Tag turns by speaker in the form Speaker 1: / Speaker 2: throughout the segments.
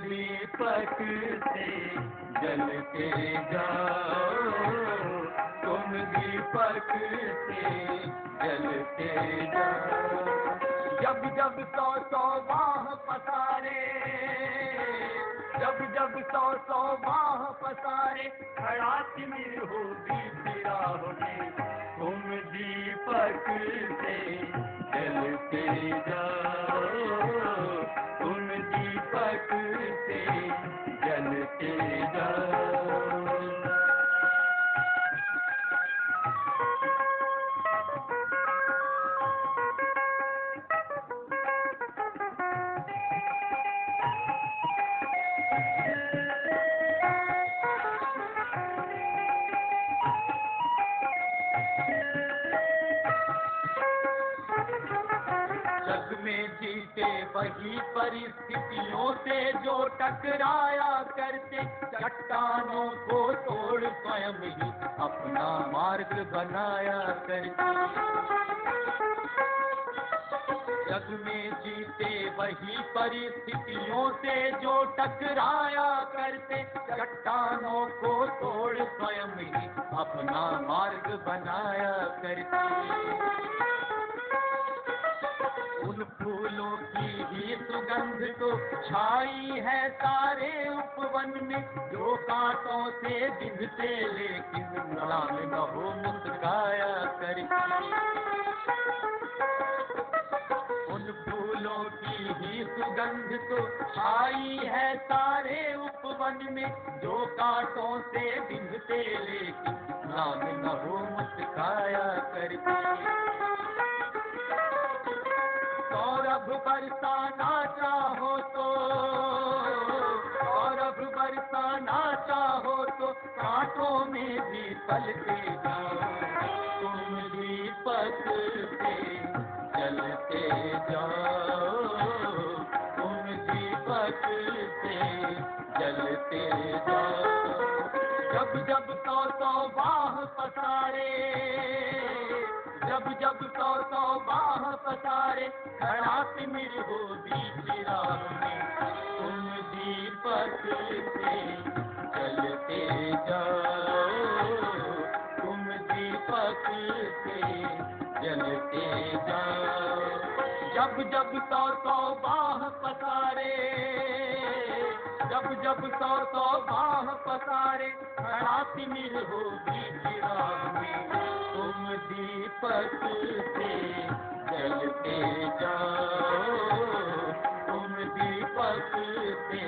Speaker 1: दीपक से जलते जाओ, तुम दीपक से जलते जाओ। जब जब 100 बाह पसारे, जब जब 100 बाह पसारे, खड़ा तिमिर हो बीच राह में, तुम दीपक से जलते जाओ, तुम दीपक से जलते जाओ। जग में जीते वही परिस्थितियों से जो टकराया करते, चट्टानों को तोड़ स्वयं ही अपना मार्ग बनाया करते। जग में जीते वही परिस्थितियों से जो टकराया करते, चट्टानों को तोड़ स्वयं ही अपना मार्ग बनाया करते। उन फूलों की ही सुगंध तो छाई है सारे उपवन में, जो कांटों से बिंधते लेकिन मुलाम न हो मुस्काया करती। उन फूलों की ही सुगंध तो छाई है सारे उपवन में, जो कांटों से बिंधते लेकिन मुलाम न हो मुस्काया करती। सौरभ बरसाना चाहो तो, सौरभ बरसाना चाहो तो, कांटों में भी पलटे जाओ, तुम दीपक से जलते जाओ, तुम दीपक से जलते जाओ। जब जब 100 बाह पसारे, जब जब 100 बाह पसारे, खड़ा तिमिर हो बीच राह में, तुम दीपक से जलते जाओ, तुम दीपक से जलते जाओ। जब जब 100 बाह पसारे, जब जब 100 बाह पसारे, खड़ा तिमिर हो बीच राह में, तुम दीपक से जलते जाओ, तुम दीपक से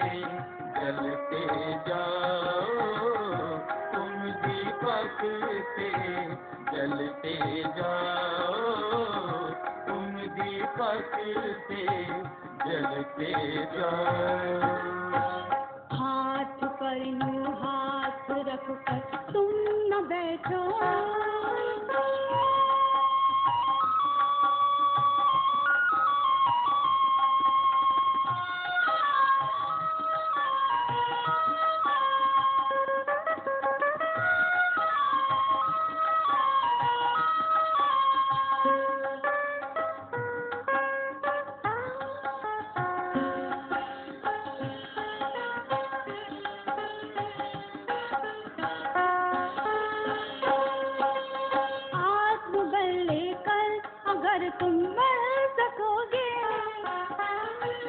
Speaker 1: जलते जाओ, तुम दीपक से जलते जाओ, तुम दीपक से जलते जाओ।
Speaker 2: हाथ पर यूं हाथ रख कर तुम न बैठो, तुम बढ़ सकोगे,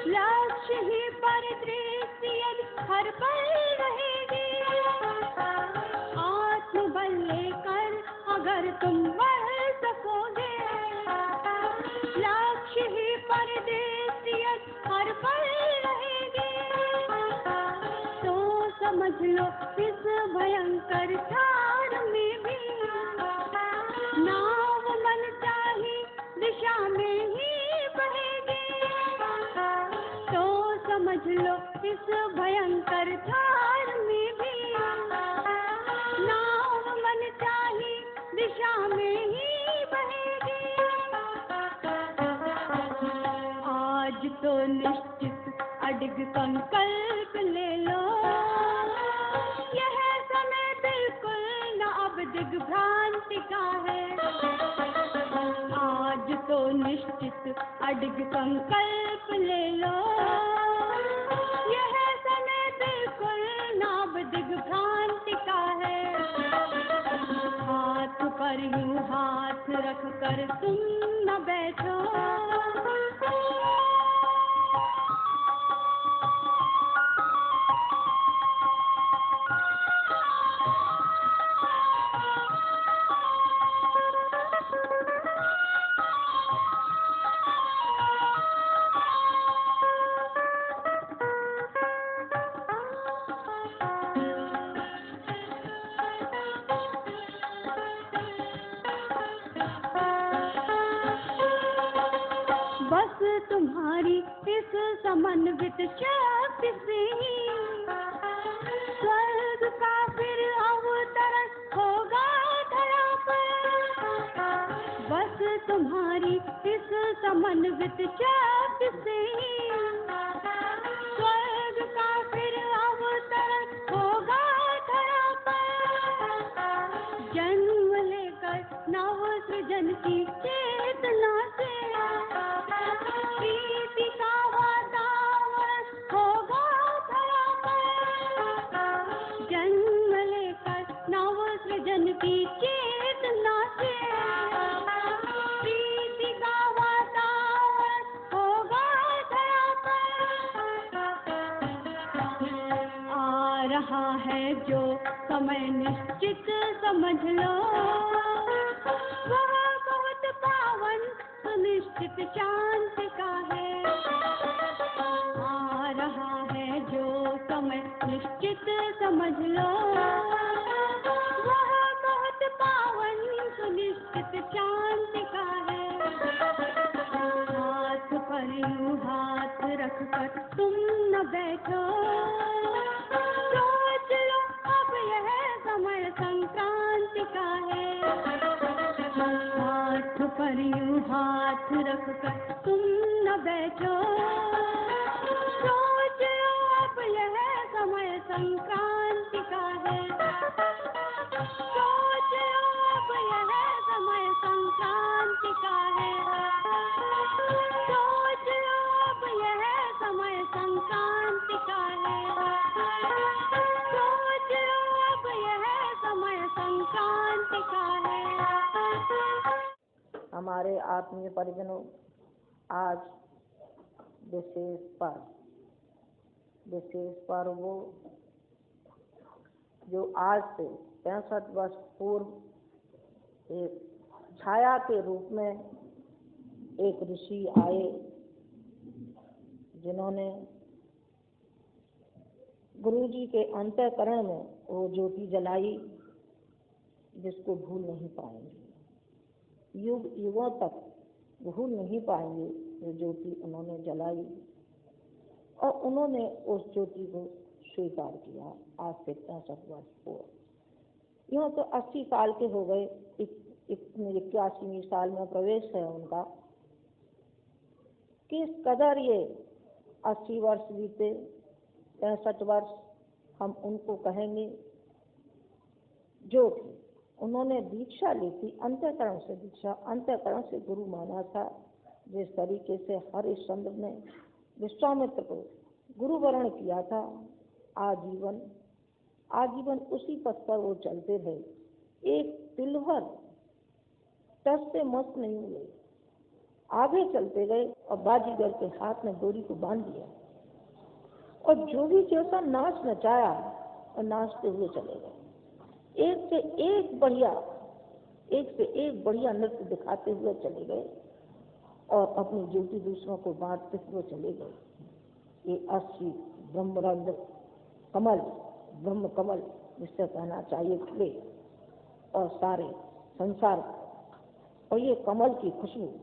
Speaker 2: लक्ष्य ही परिदृश्य हर पल रहेगी। आत्मबल लेकर अगर तुम बढ़ सकोगे, लक्ष्य ही परिदृश्य हर पल रहेगी। तो समझ लो इस भयंकर छार में भी नाव मन चाही दिशा में ही बहेगी। तो समझ लो इस भयंकर छार में भी नाव मन चाही दिशा में ही बहेगी। आज तो निश्चित अडिग संकल्प ले लो, यह समय बिल्कुल न अब दिग्भ्रांति का है। आज तो निश्चित अडिग संकल्प ले लो, यह समय तुम्हारी इस समन्वित शक्ति से ही स्वर्ग का फिर अवतरण होगा धरा पर। बस तुम्हारी इस समन्वित शक्ति से ही स्वर्ग का फिर अवतरण होगा धरा पर। जन्म लेकर नव सृजन की चेतना से प्रीति का वातावरण होगा धरा पर। जन्म लेकर नव सृजन की चेतना से प्रीति का वातावरण होगा धरा पर। आ रहा है जो समय निश्चित समझ लो, वह बहुत पावन सुनिश्चित शांति का है। आ रहा है जो समय निश्चित समझ लो, वह बहुत पावन सुनिश्चित शांति का है। हाथ पर यूं हाथ रखकर तुम न बैठो, सोच लो अब यह समय संक्रांति का है। हाथ पर यूं हाथ रखकर तुम न बैठो, सोच लो अब यह समय संक्रांति का है। सोच लो अब यह समय संक्रांति का है। सोच लो अब यह समय संक्रांति का है। सोच लो अब यह समय संक्रांति का है।
Speaker 3: हमारे आत्मीय परिजनों, आज विशेष पर्व वो जो आज से 65 वर्ष पूर्व एक छाया के रूप में एक ऋषि आए, जिन्होंने गुरुजी के अंतःकरण में वो ज्योति जलाई, जिसको भूल नहीं पाएंगे, युग युगों तक भूल नहीं पाएंगे। वो ज्योति उन्होंने जलाई और उन्होंने उस ज्योति को स्वीकार किया। आज से 65 वर्ष पूर्व। यूँ तो 80 साल के हो गए, 81वें साल में प्रवेश है उनका। किस कदर ये 80 वर्ष बीते, 65 वर्ष हम उनको कहेंगे, जो उन्होंने दीक्षा ली थी, अंतःकरण से दीक्षा, अंतःकरण से गुरु माना था। जिस तरीके से हरिश्चंद्र ने विश्वामित्र को गुरु वरण किया था, आजीवन उसी पथ पर वो चलते रहे। एक तिलभर टस से मस्त नहीं हुए, आगे चलते गए और बाजीगर के हाथ में डोरी को बांध दिया और जो भी जैसा नाच नचाया और नाचते हुए चले गए। एक से एक बढ़िया नृत्य दिखाते हुए चले गए और अपनी ज्योति दूसरों को बांटते हुए चले गए। ये 80 ब्रह्म कमल जिससे कहना चाहिए खिले और सारे संसार, और ये कमल की खुशबू,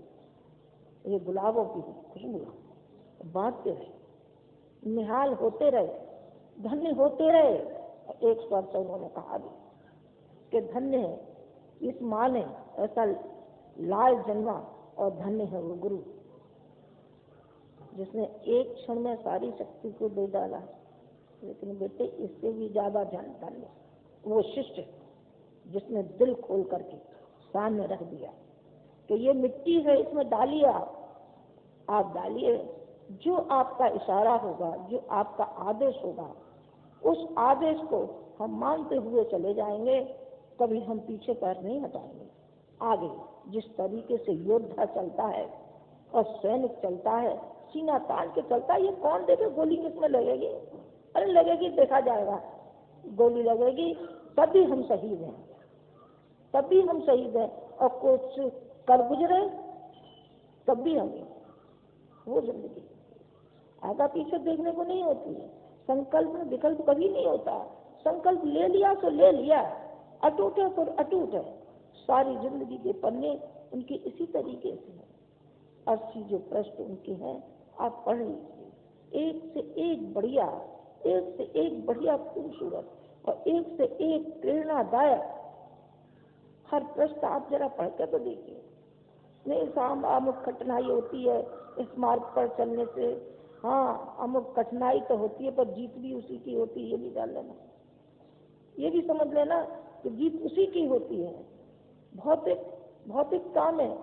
Speaker 3: ये गुलाबों की खुशबू बांटते रहे, निहाल होते रहे, धन्य होते रहे। एक स्वर से उन्होंने कहा भी कि धन्य है इस माँ ने ऐसा लाल जन्मा, और धन्य है वो गुरु जिसने एक क्षण में सारी शक्ति को दे डाला। लेकिन बेटे, इससे भी ज्यादा धन्य वो शिष्य जिसने दिल खोल करके सामने रख दिया कि ये मिट्टी है, इसमें डालिए, आप डालिए। जो आपका इशारा होगा, जो आपका आदेश होगा, उस आदेश को हम मानते हुए चले जाएंगे। कभी हम पीछे पैर नहीं हटाएंगे। आगे जिस तरीके से योद्धा चलता है और सैनिक चलता है, सीना तान के चलता है, ये कौन देखे गोली किसमें लगेगी? अरे लगेगी, देखा जाएगा, गोली लगेगी तभी हम शहीद हैं, तभी हम शहीद हैं। और कुछ कर गुजरे तब भी हमें वो जिंदगी आगा पीछे देखने को नहीं होती है। संकल्प में विकल्प कभी नहीं होता। संकल्प ले लिया तो ले लिया, अटूट है तो अटूट है। सारी जिंदगी के पन्ने उनके इसी तरीके से है। 80 जो पृष्ठ उनके हैं आप पढ़ लीजिए। एक से एक बढ़िया खूबसूरत और एक से एक प्रेरणादायक हर पृष्ठ आप जरा पढ़ कर तो देखिए। नहीं शाम अमुक कठिनाई होती है इस मार्ग पर चलने से, हाँ अमुक कठिनाई तो होती है पर जीत भी उसी की होती है, ये भी जान लेना, ये भी समझ लेना कि जीत उसी की होती है। भौतिक काम है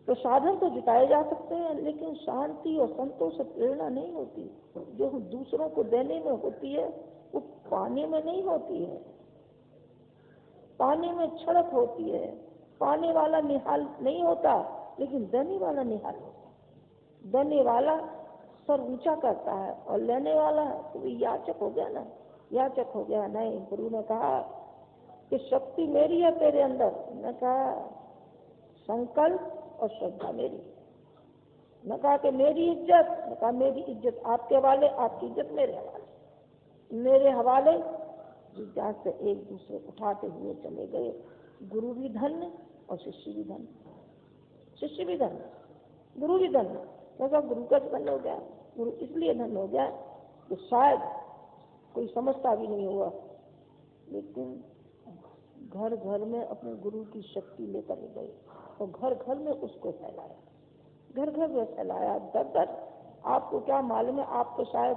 Speaker 3: तो साधन तो जुटाए जा सकते हैं, लेकिन शांति और संतोष और प्रेरणा नहीं होती। जो दूसरों को देने में होती है वो पाने में नहीं होती है। पाने में छड़क होती है, पाने वाला निहाल नहीं होता लेकिन देने वाला निहाल होता है। देने वाला सर ऊंचा करता है और लेने वाला तो याचक हो गया ना, याचक हो गया। नहीं, गुरु ने कहा कि शक्ति मेरी है तेरे अंदर। मैं कहा संकल्प और श्रद्धा मेरी। मैं कहा कि मेरी इज्जत, मैं कहा मेरी इज्जत आपके हवाले, आपकी इज्जत मेरे हवाले। मेरे हवाले जहाँ से एक दूसरे उठाते हुए चले गए। गुरु भी धन्य और शिष्य भी धन्य, शिष्य भी धन्य, गुरु भी धन्य। मैं कहा गुरु का धन्य हो गया। गुरु इसलिए धन्य हो गया कि शायद कोई समझता भी नहीं हुआ, लेकिन घर घर में अपने गुरु की शक्ति लेकर गए और घर घर में उसको फैलाया, घर घर में फैलाया। दर दर आपको क्या मालूम है, आप तो शायद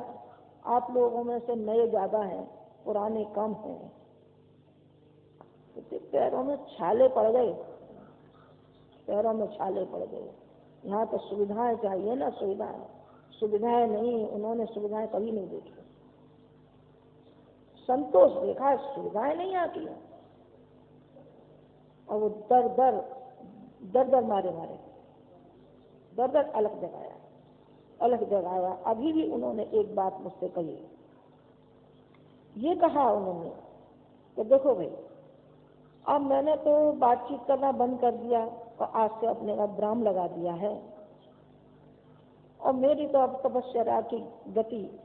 Speaker 3: आप लोगों में से नए ज्यादा हैं, पुराने कम हैं। तो पैरों में छाले पड़ गए, पैरों में छाले पड़ गए। यहाँ तो सुविधाएं चाहिए ना, सुविधाएं नहीं, उन्होंने सुविधाएं कभी नहीं देखी। संतोष देखा, सुविधाएं नहीं आती है। और वो दर दर मारे दर अलग जगाया। अभी भी उन्होंने एक बात मुझसे कही, ये कहा उन्होंने कि देखो भाई, अब मैंने तो बातचीत करना बंद कर दिया और आज से अपने का विराम लगा दिया है, और मेरी तो अब तपस्या की गति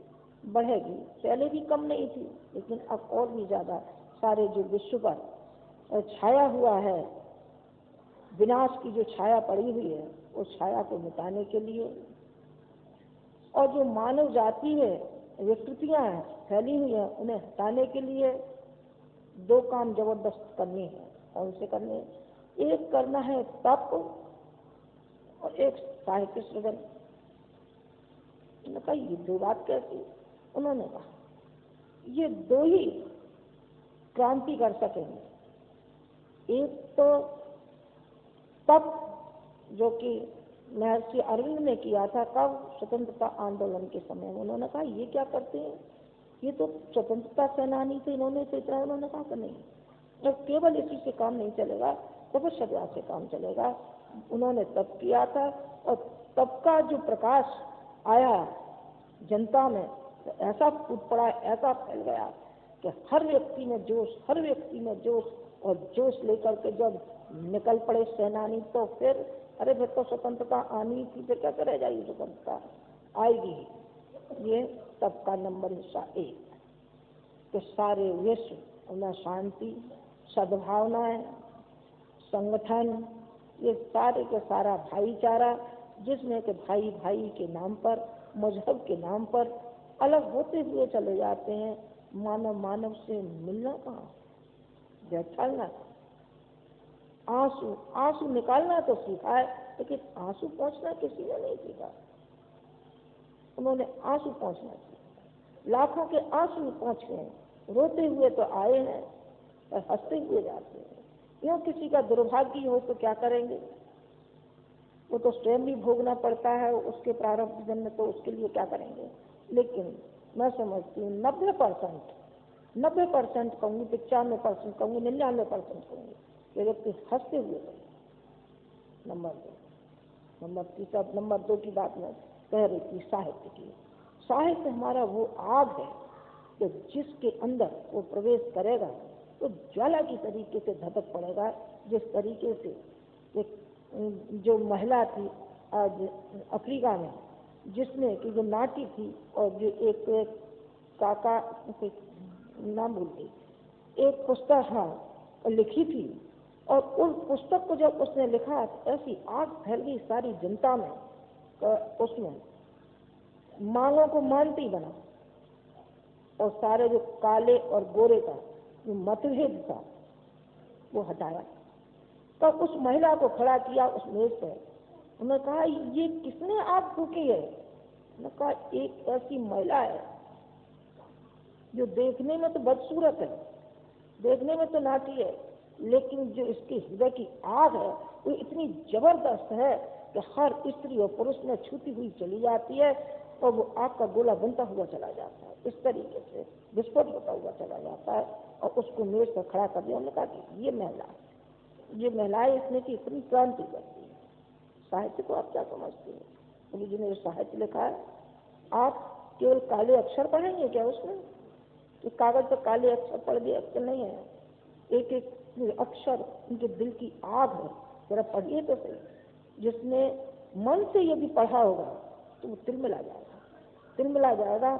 Speaker 3: बढ़ेगी। पहले भी कम नहीं थी, लेकिन अब और भी ज्यादा। सारे जो विश्व पर छाया हुआ है, विनाश की जो छाया पड़ी हुई है, उस छाया को मिटाने के लिए, और जो मानव जाति है विकृतियां फैली हुई है, उन्हें हटाने के लिए दो काम जबरदस्त करने हैं। और उसे करने, एक करना है तप और एक साहित्य सृजन। कहा ये दो बात कैसी? उन्होंने कहा ये दो ही क्रांति कर सकेंगे। एक तो तप जो कि महर्षि अरविंद ने किया था, कब? स्वतंत्रता आंदोलन के समय। उन्होंने कहा ये क्या करते हैं, ये तो स्वतंत्रता सेनानी थे, इन्होंने तो इतना। उन्होंने कहा कि नहीं, तो केवल इसी से काम नहीं चलेगा, तपस्या से काम चलेगा। उन्होंने तप किया था और तप का जो प्रकाश आया जनता में, तो ऐसा फूट पड़ा, ऐसा फैल गया कि हर व्यक्ति में जोश, और जोश लेकर के जब निकल पड़े सेनानी, तो फिर अरे फिर तो स्वतंत्रता आनी थी, फिर क्या रह जाएगी, स्वतंत्रता आएगी। ये तब का नंबर हिस्सा एक, कि सारे विश्व में शांति, सद्भावनाएं, संगठन, ये सारे के सारा भाईचारा, जिसमें कि भाई भाई के नाम पर, मजहब के नाम पर अलग होते हुए चले जाते हैं। मानव से मिलना कहाँ, बैठना, आंसू निकालना तो सीखा है, लेकिन आंसू पहुंचना किसी ने नहीं सीखा। उन्होंने आंसू पहुंचना सीखा, लाखों के आंसू पहुंच गए, रोते हुए तो आए हैं और हंसते हुए जाते हैं। क्यों? किसी का दुर्भाग्य हो तो क्या करेंगे, वो तो स्वयं भी भोगना पड़ता है, उसके प्रारब्ध जन्म, तो उसके लिए क्या करेंगे। लेकिन मैं समझती हूँ 90% कहूँगी, 95% कहूँगी, 99% कहूँगी, ये व्यक्ति हंसते हुए। नंबर दो की बात मैं कह रही थी, साहित्य की। साहित्य हमारा वो आग है कि जिसके अंदर वो प्रवेश करेगा तो ज्वाला की तरीके से धधक पड़ेगा। जिस तरीके से एक जो महिला थी आज अफ्रीका में, जिसने कि जो नाटी थी, और जो एक काका नाम भूल गई, एक पुस्तक लिखी थी और उस पुस्तक को जब उसने लिखा ऐसी आग फैल गई सारी जनता में, उसमें मांगों को मानती बना और सारे जो काले और गोरे का जो मतभेद था वो हटाया। तब उस महिला को खड़ा किया उस मेज पर। उन्होंने कहा ये किसने आग फूकी है? उन्होंने कहा एक ऐसी महिला है जो देखने में तो बदसूरत है, देखने में तो नाटी है, लेकिन जो इसके हृदय की आग है वो इतनी जबरदस्त है कि हर स्त्री और पुरुष में छूती हुई चली जाती है और वो आग का गोला बनता हुआ चला जाता है, इस तरीके से विस्फोट होता हुआ चला जाता है। और उसको मेज पर खड़ा कर दिया। उन्होंने कहा कि ये महिलाएं इसने की इतनी क्रांति करती है। साहित्य को आप क्या समझते हैं? गुरु जी ने जो साहित्य लिखा है, आप केवल काले अक्षर पढ़ेंगे क्या उसमें? कि कागज पर काले अक्षर पढ़ दिए अक्षर नहीं है, एक एक अक्षर उनके दिल की आग है। जरा पढ़िए तो सही। जिसने मन से यदि पढ़ा होगा तो वो तिलमिला जाएगा,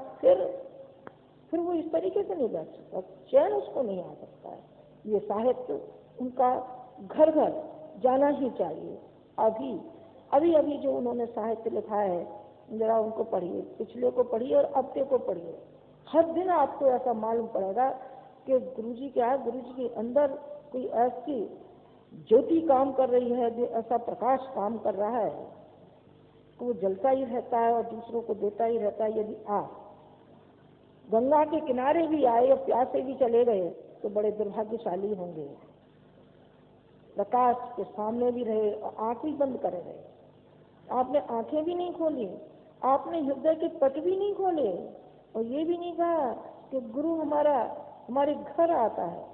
Speaker 3: फिर वो इस तरीके से नहीं बैठ सकता, चैन उसको नहीं आ सकता है। ये साहित्य उनका घर घर जाना ही चाहिए। अभी जो उन्होंने साहित्य लिखा है, जरा उनको पढ़िए, पिछले को पढ़िए और अब को पढ़िए। हर दिन आपको ऐसा मालूम पड़ेगा कि गुरुजी क्या है, गुरुजी के अंदर कोई ऐसी ज्योति काम कर रही है, जो ऐसा प्रकाश काम कर रहा है तो वो जलता ही रहता है और दूसरों को देता ही रहता है। यदि आप गंगा के किनारे भी आए और प्यासे भी चले गए तो बड़े दुर्भाग्यशाली होंगे। प्रकाश के सामने भी रहे और आंख भी बंद करे रहे, आपने आंखें भी नहीं खोली, आपने हृदय के पट भी नहीं खोले और ये भी नहीं कहा कि गुरु हमारे घर आता है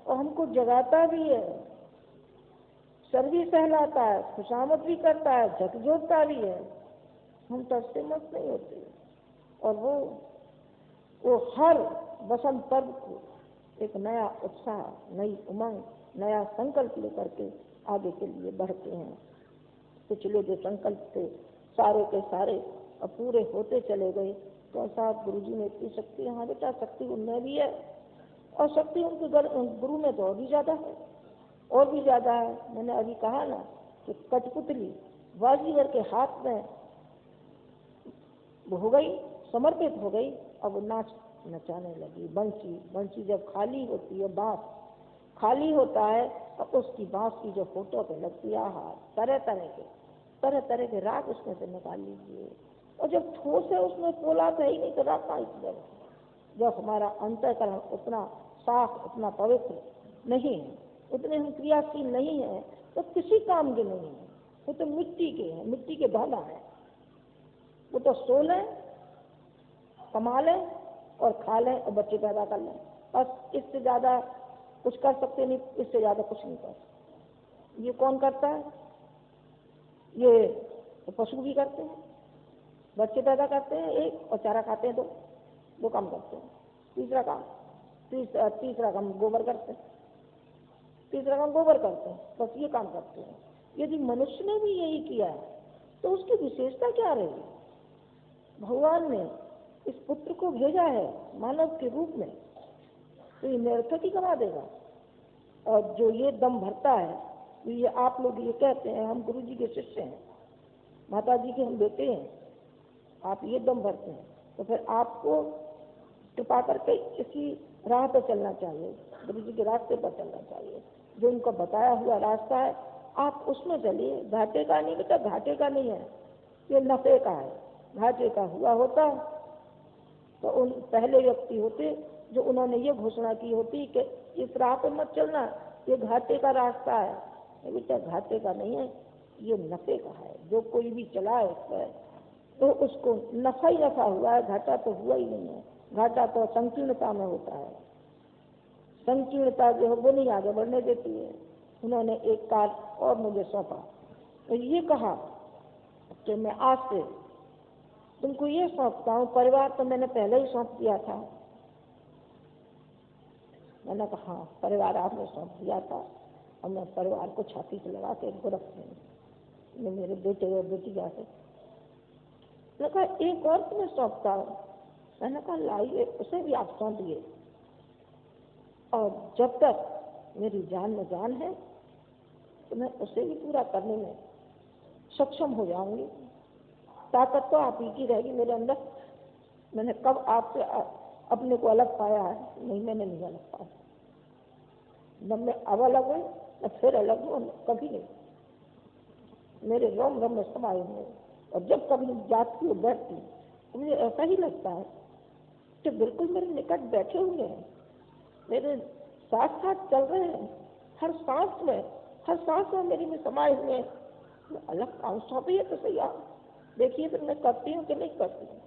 Speaker 3: और हमको जगाता भी है, सर भी सहलाता है, खुशामद भी करता है, झकझोरता भी है। हम तस्से मत नहीं होते। और वो हर बसंत पर्व को एक नया उत्साह, नई उमंग, नया संकल्प लेकर के आगे के लिए बढ़ते हैं। पिछले जो संकल्प थे सारे के सारे अब पूरे होते चले गए। तो साहब गुरुजी ने इतनी शक्ति, हाँ बेटा शक्ति उनमें भी है और शक्ति उनके गुरु में तो और भी ज्यादा है। मैंने अभी कहा ना कि कठपुतली बाजीगर के हाथ में हो गई, समर्पित हो गई, अब वो नचाने लगी। बंसी जब खाली होती है, बांस खाली होता है और उसकी बांस की जो फोटो पे लगती है, तरह तरह के राग उसमें से निकाल लीजिए। और जब ठोस है उसमें पोलाद है ही नहीं तो राग कहाँ से? जब हमारा अंतःकरण उतना साफ, उतना पवित्र नहीं है, उतने हम क्रियाशील नहीं है, तो किसी काम के नहीं है। वो तो मिट्टी के हैं, मिट्टी के दाना है। वो तो सो लें, कमा लें और खा लें और बच्चे पैदा कर लें, बस इससे ज्यादा कुछ कर सकते नहीं, इससे ज्यादा कुछ नहीं कर सकते। ये कौन करता है? ये तो पशु भी करते हैं, बच्चे पैदा करते हैं एक और चारा खाते हैं दो काम करते हैं। तीसरा काम गोबर करते हैं, बस ये काम करते हैं। यदि मनुष्य ने भी यही किया तो उसकी विशेषता क्या रही? भगवान ने इस पुत्र को भेजा है मानव के रूप में, तो ये निरर्थक ही कमा देगा। और जो ये दम भरता है, तो ये आप लोग ये कहते हैं हम गुरु जी के शिष्य हैं, माता जी के हम बेटे हैं, आप ये दम भरते हैं, तो फिर आपको कृपा करके इसी राह पर चलना चाहिए, गुरु जी के रास्ते पर चलना चाहिए। जो उनका बताया हुआ रास्ता है आप उसमें चलिए। घाटे का नहीं बेटा, घाटे का नहीं है, ये नफे का है। घाटे का हुआ होता तो उन पहले व्यक्ति होते जो उन्होंने ये घोषणा की होती कि इस राह पर मत चलना, ये घाटे का रास्ता है। बेटा घाटे का नहीं है, ये नफे का है। जो कोई भी चला है उस पर तो उसको नफा ही नफा हुआ है, घाटा तो हुआ ही नहीं है। घाटा तो संकीर्णता में होता है, संकीर्णता जो है वो नहीं आगे बढ़ने देती है। उन्होंने एक कार्य और मुझे सौंपा, तो ये कहा कि मैं आज से तुमको ये सौंपता हूँ। परिवार तो मैंने पहले ही सौंप दिया था। मैंने कहा हाँ परिवार आपने सौंप दिया था और मैं परिवार को छाती से लगा के इनको रखूंगी, मेरे बेटे और बेटिया से। मैंने कहा एक और तुम्हें सौंपता हूँ। मैंने कहा लाइए उसे भी आप सौंपिए, और जब तक मेरी जान में जान है तो मैं उसे भी पूरा करने में सक्षम हो जाऊंगी। ताकत तो आप ही की रहेगी मेरे अंदर। मैंने कब आपसे अपने को अलग पाया है? नहीं, मैंने नहीं अलग पाया। न मैं अब अलग हूँ न फिर अलग हूँ, कभी नहीं। मेरे रोम रोम में समाये हुए। और जब कभी जाती हूँ बैठती तो मुझे ऐसा ही लगता है कि बिल्कुल मेरे निकट बैठे हुए हैं, मेरे साथ साथ चल रहे हैं। हर सांस में मेरी में समाये हुए हैं। अलग काम सौंपी है तो सही आप देखिए फिर मैं करती हूँ कि नहीं करती हूँ।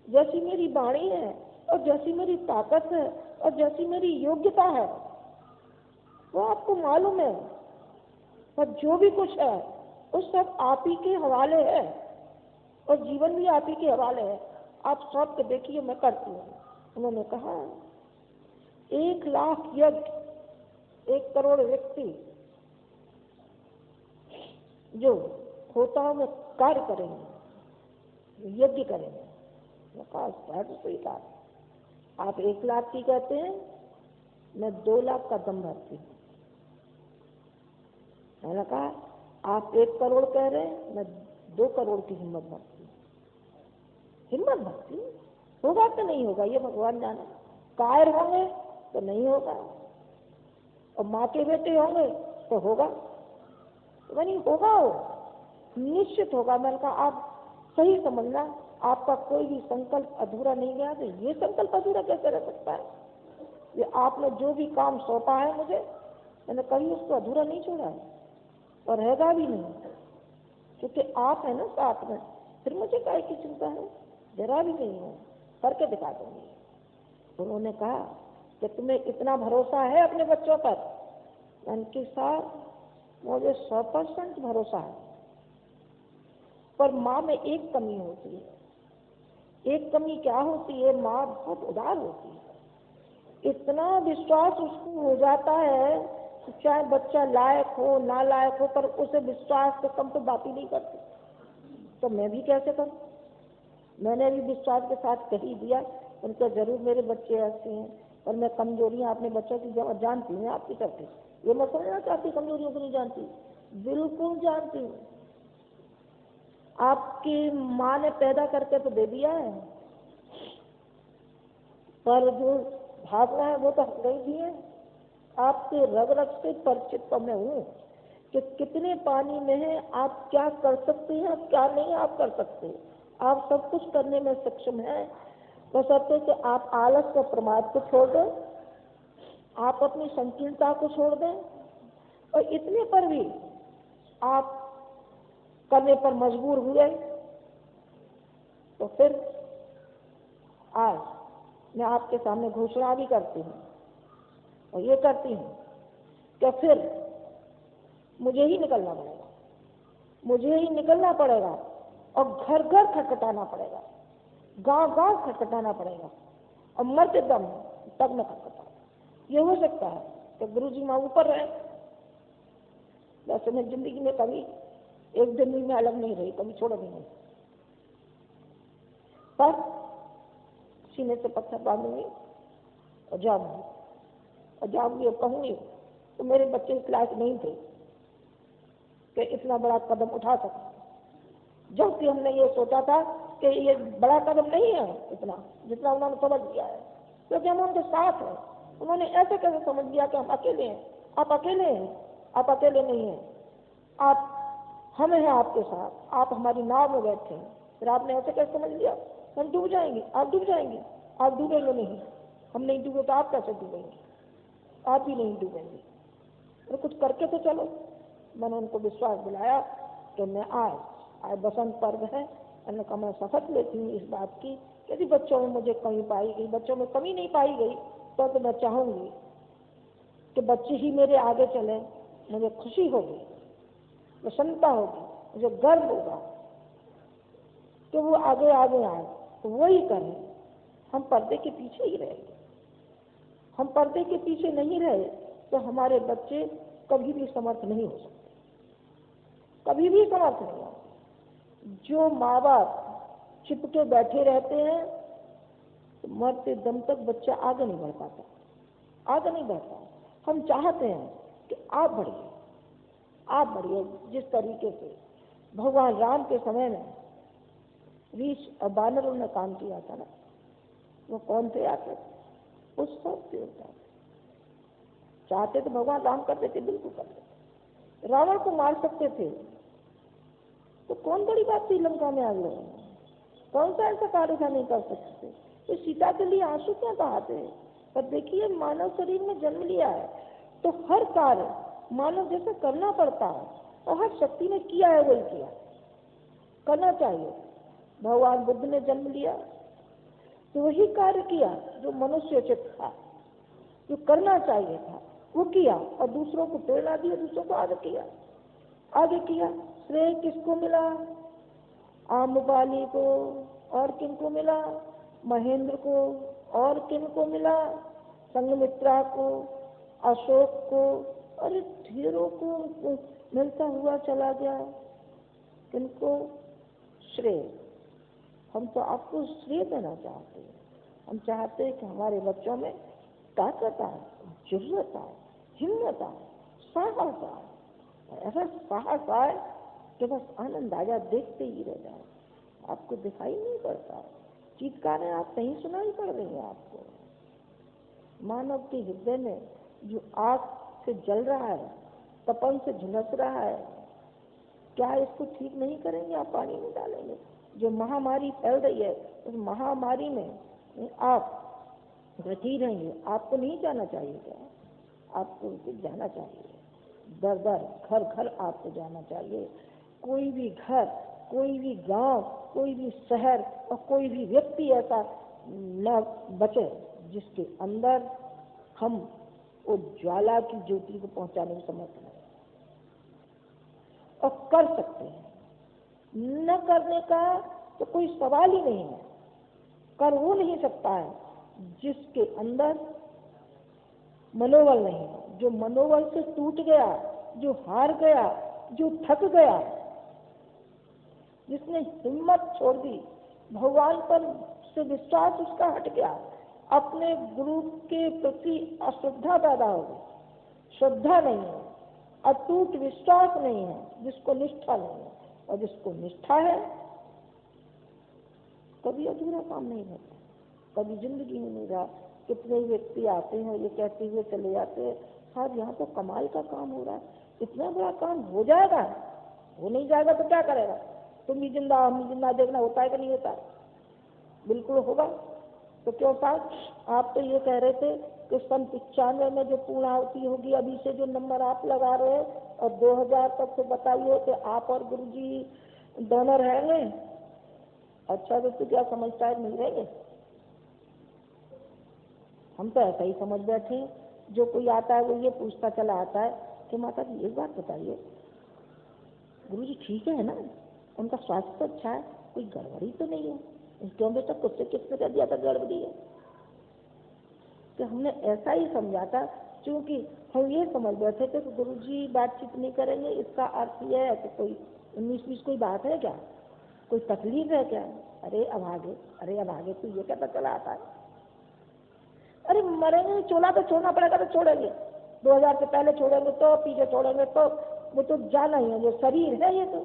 Speaker 3: जैसी मेरी वाणी है और जैसी मेरी ताकत है और जैसी मेरी योग्यता है वो आपको मालूम है। पर जो भी कुछ है वो सब आप ही के हवाले है और जीवन भी आप ही के हवाले है। आप सौंप के देखिए, मैं करती हूँ। उन्होंने कहा 1 लाख यज्ञ, 1 करोड़ व्यक्ति जो होताओं में कार्य करेंगे, यज्ञ करेंगे। तो सही कहा। आप 1 लाख की कहते हैं, मैं 2 लाख का दम भरती हूँ। मैंने कहा आप 1 करोड़ कह रहे हैं, मैं 2 करोड़ की हिम्मत भरती हूँ। हिम्मत भरती होगा तो नहीं होगा ये भगवान जाने। कायर होंगे तो नहीं होगा और माँ के बेटे होंगे तो होगा। तो नहीं होगा, वो निश्चित होगा। मैंने कहा आप सही समझना, आपका कोई भी संकल्प अधूरा नहीं गया। तो ये संकल्प अधूरा कैसे रह सकता है? ये आपने जो भी काम सौंपा है मुझे, मैंने कभी उसको अधूरा नहीं छोड़ा है और रहेगा भी नहीं, क्योंकि आप है ना साथ में। फिर मुझे काहे की चिंता है? जरा भी नहीं है, करके दिखा दूंगी। उन्होंने कहा कि तुम्हें इतना भरोसा है अपने बच्चों पर? उनके साथ मुझे 100% भरोसा है। पर माँ में एक कमी होती है। एक कमी क्या होती है? माँ बहुत उदार होती है। इतना विश्वास उसको हो जाता है कि चाहे बच्चा लायक हो ना लायक हो, पर उसे विश्वास से कम तो बात ही नहीं करती। तो मैं भी कैसे करूं? मैंने भी विश्वास के साथ कही दिया उनको, जरूर मेरे बच्चे ऐसे हैं और मैं कमजोरियां अपने बच्चों की जानती हूँ। आपकी तरफ ये मैं समझना चाहती कमजोरियों को नहीं जानती, बिल्कुल जानती हूँ। आपकी माँ ने पैदा करके तो दे दिया है, पर जो भागना है वो तो नहीं दिए। आपके रग रग से परिचित तो मैं हूँ कि कितने पानी में है, आप क्या कर सकते हैं, क्या नहीं आप कर सकते। आप सब कुछ करने में सक्षम हैं, बशर्ते कि आप आलस का प्रमाद को छोड़ दें, आप अपनी संकीर्णता को छोड़ दें। और इतने पर भी आप करने पर मजबूर हुए, तो फिर आज मैं आपके सामने घोषणा भी करती हूँ और ये करती हूँ कि फिर मुझे ही निकलना पड़ेगा, मुझे ही निकलना पड़ेगा और घर घर खटखटाना पड़ेगा, गांव गांव खटखटाना पड़ेगा और मरते दम तब न खटखटा। ये हो सकता है कि गुरुजी माँ ऊपर रहे। वैसे मैं जिंदगी में कभी एक दिन भी मैं अलग नहीं रही, कभी छोड़ा भी नहीं। पर सीने से पत्थर बांधूंगी और जाऊंगी और कहूंगी तो मेरे बच्चे इस लायक नहीं थे कि इतना बड़ा कदम उठा सके। जबकि हमने ये सोचा था कि ये बड़ा कदम नहीं है इतना जितना उन्होंने समझ लिया है, क्योंकि हम उनके साथ हैं। उन्होंने ऐसे कैसे समझ लिया कि हम अकेले हैं? आप अकेले हैं? आप अकेले नहीं हैं, आप हम हैं आपके साथ, आप हमारी नाव में बैठे हैं। फिर आपने ऐसे कैसे समझ लिया हम डूब जाएंगे? आप डूब जाएंगे? आप डूबेंगे नहीं। हम नहीं डूबे तो आप कैसे डूबेंगे? आप भी नहीं डूबेंगे। तो कुछ करके तो चलो। मैंने उनको विश्वास दिलाया कि मैं आज बसंत पर्व है, मैंने कहा मैं शपथ लेती हूँ इस बात की, यदि बच्चों में मुझे कमी पाई गई, बच्चों में कमी नहीं पाई गई, तो मैं चाहूंगी कि बच्चे ही मेरे आगे चले। मुझे खुशी होगी, प्रसन्नता होगी, मुझे गर्व होगा कि वो आगे आगे आए, तो वो ही करें। हम पर्दे के पीछे ही रहेंगे। हम पर्दे के पीछे नहीं रहे तो हमारे बच्चे कभी भी समर्थ नहीं हो सकते, कभी भी समर्थ नहीं हो। जो माँ बाप चिपके बैठे रहते हैं तो मरते दम तक बच्चा आगे नहीं बढ़ पाता, आगे नहीं बढ़ता। हम चाहते हैं कि आप बढ़िए जिस तरीके से भगवान राम के समय में ऋषि और वानरों ने काम किया था ना, वो कौन थे आते? उस सब देवता चाहते तो भगवान राम करते थे, बिल्कुल करते थे। रावण को मार सकते थे तो कौन बड़ी बात थी लंका में आग लगाना? कौन सा ऐसा कार्य था नहीं कर सकते? तो सीता के लिए आंसू क्यों बहाते हैं? पर देखिए, मानव शरीर में जन्म लिया है तो हर कार्य मानव जैसे करना पड़ता है, और हर शक्ति ने किया है वही किया, करना चाहिए। भगवान बुद्ध ने जन्म लिया तो वही कार्य किया जो मनुष्योचित था, जो करना चाहिए था वो किया, और दूसरों को प्रेरणा दी, दूसरों को आगे किया। श्रेय किसको मिला? आम्रपाली को, और किनको मिला? महेंद्र को, और किनको मिला? संघमित्रा को, अशोक को, अरे ढेरों को मिलता हुआ चला गया। किनको? श्रेय। हम तो आपको श्रेय देना चाहते हैं। हम चाहते हैं कि हमारे बच्चों में ताकत आए, जुर्रत आए, हिम्मत आए, साहस आए। ऐसा साहस आए कि बस आनंद आ जाए, देखते ही रह जाए। आपको दिखाई नहीं पड़ता, चीत्कारें आप कहीं सुनाई पड़ रही हैं आपको। मानव के हृदय में जो आग से जल रहा है, तपन से झुलस रहा है, क्या इसको ठीक नहीं करेंगे? आप पानी में डालेंगे। जो महामारी फैल रही है, उस महामारी में आप घटी रहेंगे। आपको नहीं जाना चाहिए क्या? आपको जाना चाहिए, दर दर घर घर आपको जाना चाहिए। कोई भी घर, कोई भी गांव, कोई भी शहर और कोई भी व्यक्ति ऐसा न बचे जिसके अंदर हम वो ज्वाला की ज्योति को पहुंचाने में समर्थ हैं। और कर सकते हैं, न करने का तो कोई सवाल ही नहीं है। कर वो नहीं सकता है जिसके अंदर मनोबल नहीं है, जो मनोबल से टूट गया, जो हार गया, जो थक गया, जिसने हिम्मत छोड़ दी, भगवान पर से विश्वास उसका हट गया, अपने गुरु के प्रति अश्रद्धा पैदा हो गई, श्रद्धा नहीं है, अटूट विश्वास नहीं है, जिसको निष्ठा नहीं है। और जिसको निष्ठा है कभी अधूरा काम नहीं होता, कभी जिंदगी में नहीं रहा। कितने व्यक्ति आते हैं ये कहते हुए चले जाते हैं, साहब यहाँ तो कमाल का काम हो रहा है, इतना बड़ा काम हो जाएगा। हो नहीं जाएगा तो क्या करेगा? तुम भी जिंदा हम भी जिंदा, देखना होता है कि नहीं होता? बिल्कुल होगा। तो क्यों साहब आप तो ये कह रहे थे कि सन 95 में जो पूर्णाहुति होगी, अभी से जो नंबर आप लगा रहे हैं, और 2000 तक तो बताइए कि आप और गुरुजी दोनों रहेंगे। अच्छा तो क्या समझता है नहीं रहेंगे? हम तो ऐसा ही समझ बैठे। जो कोई आता है वो ये पूछता चला आता है कि माता जी एक बात बताइए, गुरुजी ठीक है ना, उनका स्वास्थ्य तो अच्छा है, कोई गड़बड़ी तो नहीं है? क्यों बेटा कुछ किसने कह दिया था गड़बड़ी है? तो हमने ऐसा ही समझा था, क्योंकि हम ये समझ बैठे थे कि गुरुजी बातचीत नहीं करेंगे, इसका अर्थ यह है कि कोई 19-20 कोई बात है क्या, कोई तकलीफ है क्या? अरे अब आगे तू ये कहता चला आता है। अरे मरेंगे, चोला तो छोड़ना पड़ेगा तो छोड़ेंगे, 2000 से पहले छोड़ेंगे तो, पीछे छोड़ेंगे तो, वो तो जाना ही है। जो शरीर है ये तो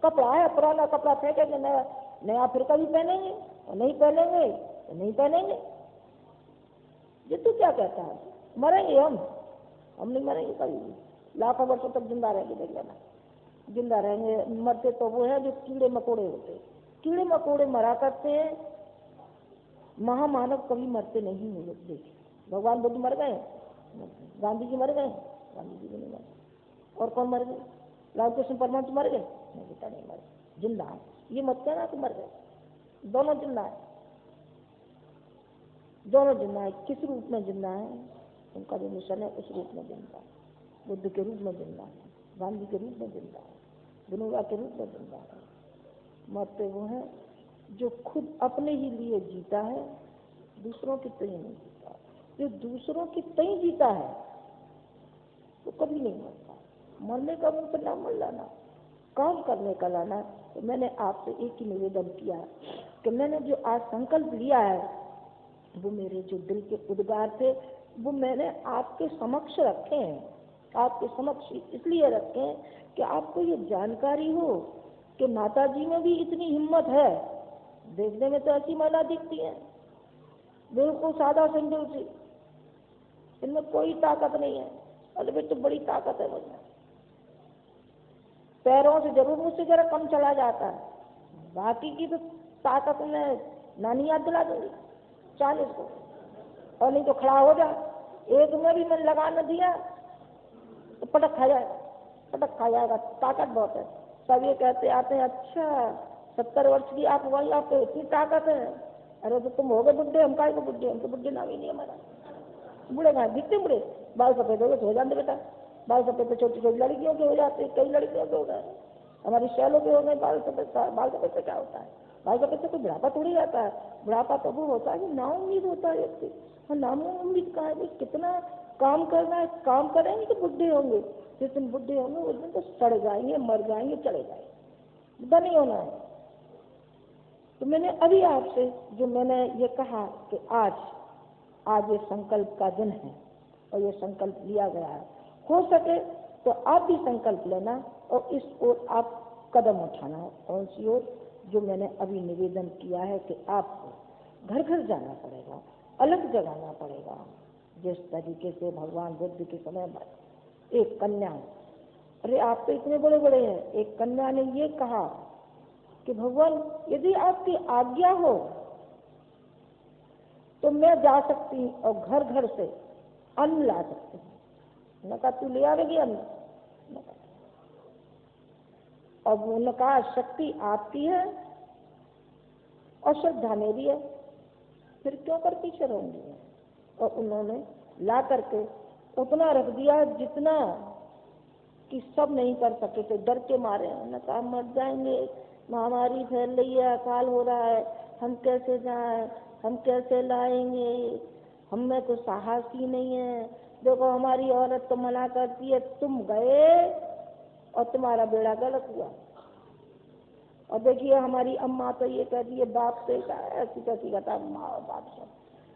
Speaker 3: कपड़ा है, पुराना कपड़ा फेंकेंगे, नया फिर कभी पहनेंगे, और नहीं पहनेंगे तो नहीं पहनेंगे। ये तो क्या कहता है? मरेंगे हम नहीं मरेंगे कभी भी, लाखों वर्षों तक जिंदा रहेंगे। देख लेना, जिंदा रहेंगे। मरते तो वो है जो कीड़े मकोड़े होते हैं, कीड़े मकोड़े मरा करते हैं, महामानव कभी मरते नहीं हुए। देखिए भगवान बुद्ध मर गए, गांधी जी मर गए, गांधी जी भी नहीं मरे। और कौन मर गए? रामकृष्ण परमहंस मर गए? नहीं बेटा नहीं मरे, जिंदा है। ये मत कहना कि मर गए, दोनों जिंदा है, दोनों जिंदा है। किस रूप में जिंदा है? उनका जो मिशन है उस रूप में जिंदा है। बुद्ध के रूप में जिंदा है, गांधी के रूप में जिंदा है, विनोबा के रूप में जिंदा है। मरते वो हैं जो खुद अपने ही लिए जीता है, दूसरों की तय नहीं जीता। जो दूसरों की तय जीता है तो कभी नहीं मरता। मरने का मुंह पर ना मर लाना, काम करने का लाना। तो मैंने आपसे एक ही निवेदन किया कि मैंने जो आज संकल्प लिया है वो मेरे जो दिल के उद्गार थे, वो मैंने आपके समक्ष रखे हैं। आपके समक्ष इसलिए रखे हैं कि आपको ये जानकारी हो कि माता जी में भी इतनी हिम्मत है। देखने में तो ऐसी महिला दिखती है, बिल्कुल सादा सिंपल सी, इनमें कोई ताकत नहीं है। अरे बेटे बड़ी ताकत है मुझमें, पैरों से जरूर मुझसे जरा कम चला जाता है, बाकी की तो ताकत में नानी याद दिला दूंगी 40 को, और नहीं तो खड़ा हो जा। एक में भी मैं लगा न दिया तो पटक खा जाएगा, ताकत बहुत है। सब ये कहते आते हैं अच्छा 70 वर्ष की आप वही, आपको इतनी ताकत है। अरे तो तुम हो गए बुढ़े, हम काय को बुढ़े, हम तो बुढ़े नाम ही नहीं हमारा। बूढ़े कहाँ दिखते, बूढ़े बाल सफेद हो गए हो जाते बेटा, बाल सफेद तो छोटी छोटी लड़कियों के हो जाते, कई लड़कियों के हो गए, हमारी शैलों के हो गए बाल सफेद। बाल सफेद से क्या होता है? बाल सफेद से कोई बुढ़ापा थोड़ी जाता है। बुढ़ापा तो वो होता है कि नाउम्मीद होता है व्यक्ति। और नाउम्मीद कहाँ है? कितना काम करना है, काम करेंगे तो बुढ़े होंगे। जिस दिन बुढ़े होंगे उस दिन तो सड़ जाएंगे, मर जाएंगे, चले जाएंगे, बुढ़ा नहीं होना है। तो मैंने अभी आपसे जो मैंने ये कहा कि आज ये संकल्प का दिन है और ये संकल्प लिया गया है, हो सके तो आप भी संकल्प लेना और इस ओर आप कदम उठाना है। कौन सी ओर? जो मैंने अभी निवेदन किया है कि आपको घर घर जाना पड़ेगा, अलग जगाना पड़ेगा। जिस तरीके से भगवान बुद्ध के समय में एक कन्या, अरे आप तो इतने बड़े बड़े हैं, एक कन्या ने ये कहा कि भगवान यदि आपकी आज्ञा हो तो मैं जा सकती हूँ और घर घर से अन्न ला सकती हूँ। न कहा तू ले आवेगी अन्न, और उन्होंने कहा शक्ति आपकी है और श्रद्धा मेरी है, फिर क्यों कर पीछे रहूंगी। और उन्होंने ला करके उतना रख दिया जितना कि सब नहीं कर सके थे, डर के मारे। उन्होंने कहा मर जाएंगे, महामारी फैल रही है, अकाल हो रहा है, हम कैसे जाएं, हम कैसे लाएंगे, हम में तो साहस ही नहीं है। देखो हमारी औरत तो मना करती है, तुम गए और तुम्हारा बेड़ा गलत हुआ। और देखिए हमारी अम्मा तो ये कहती है, बाप से ऐसी कैसी कहता, माँ और बाप से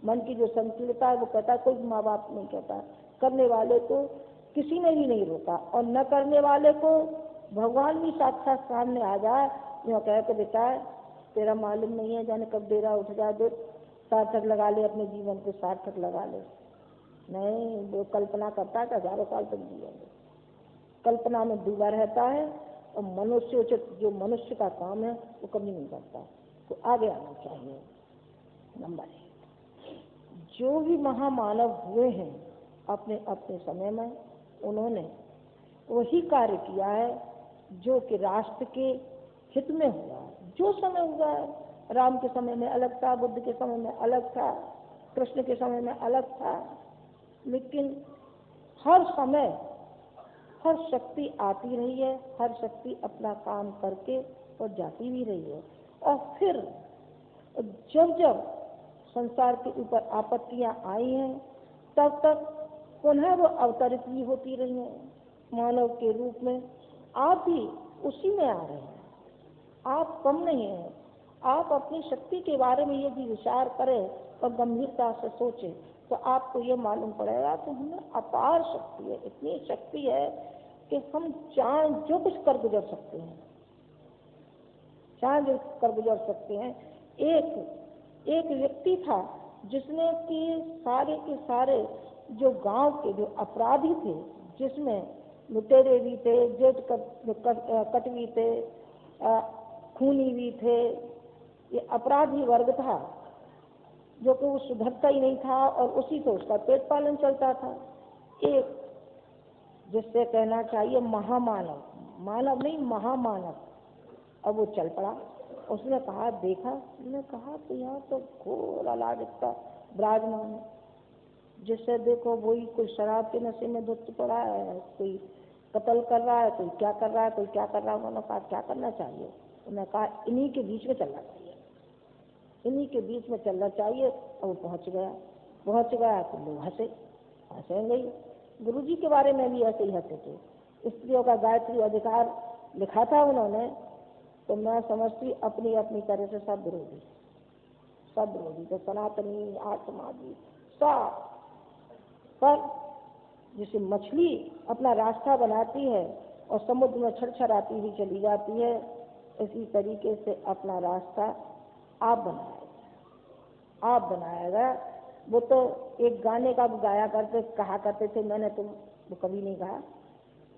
Speaker 3: मन की जो संकीर्णता है वो कहता है कोई माँ बाप नहीं कहता। करने वाले को किसी ने भी नहीं रोका, और न करने वाले को भगवान भी साक्षात सामने आ जाए, यो कह के बेटा तेरा मालूम नहीं है, जाने कब डेरा उठ जाए, दो सार्थक लगा ले, अपने जीवन को सार्थक लगा ले। नहीं, वो कल्पना करता है कि 1000 साल तक जिएंगे, कल्पना में डूबा रहता है। और मनुष्य उचित जो मनुष्य का काम है वो कभी नहीं करता, तो आगे आना चाहिए। नंबर 1, जो भी महामानव हुए हैं अपने अपने समय में, उन्होंने वही कार्य किया है जो कि राष्ट्र के हित में हुआ है। जो समय हुआ है, राम के समय में अलग था, बुद्ध के समय में अलग था, कृष्ण के समय में अलग था, लेकिन हर समय हर शक्ति आती रही है, हर शक्ति अपना काम करके और जाती भी रही है। और फिर जब जब संसार के ऊपर आपत्तियां आई हैं, तब तक पुनः वो अवतरित भी होती रही हैं मानव के रूप में। आप भी उसी में आ रहे हैं, आप कम नहीं हैं। आप अपनी शक्ति के बारे में यदि विचार करें और गंभीरता से सोचें तो आपको ये मालूम पड़ेगा कि हमें अपार शक्ति है, इतनी शक्ति है कि हम चाहे जो कुछ कर गुजर सकते हैं, चाहे जो कर गुजर सकते हैं। एक व्यक्ति था जिसने कि सारे के सारे जो गांव के जो अपराधी थे, जिसमें लुटेरे भी थे, जेठ कटवी थे, खूनी भी थे, ये अपराधी वर्ग था जो कि वो सुधरता ही नहीं था और उसी से उसका पेट पालन चलता था। एक जिससे कहना चाहिए महामानव, मानव नहीं महामानव, अब वो चल पड़ा। उसने कहा देखा, उसने कहा तो यहाँ तो घोर अलाजकता विराजमान है, जिससे देखो वही कोई शराब के नशे में धुत पड़ा है, कोई कत्ल कर रहा है, कोई क्या कर रहा है, कोई क्या कर रहा है। उन्होंने कहा क्या करना चाहिए? उन्होंने कहा इन्हीं के बीच में चलना चाहिए, इन्हीं के बीच में चलना चाहिए। और वो पहुँच गया तो लोग हंसेंगे ही। गुरु जी के बारे में भी ऐसे ही हंसे थे। स्त्रियों का गायत्री अधिकार लिखा था उन्होंने, तो मैं समझती अपनी अपनी तरह से सब विरोधी, तो सनातनी आत्मादी सब पर जैसे मछली अपना रास्ता बनाती है और समुद्र में छड़छड़ाती हुई चली जाती है, इसी तरीके से अपना रास्ता आप बनाएगा। वो तो एक गाने का गाया करते कहा करते थे, मैंने तो वो कभी नहीं कहा,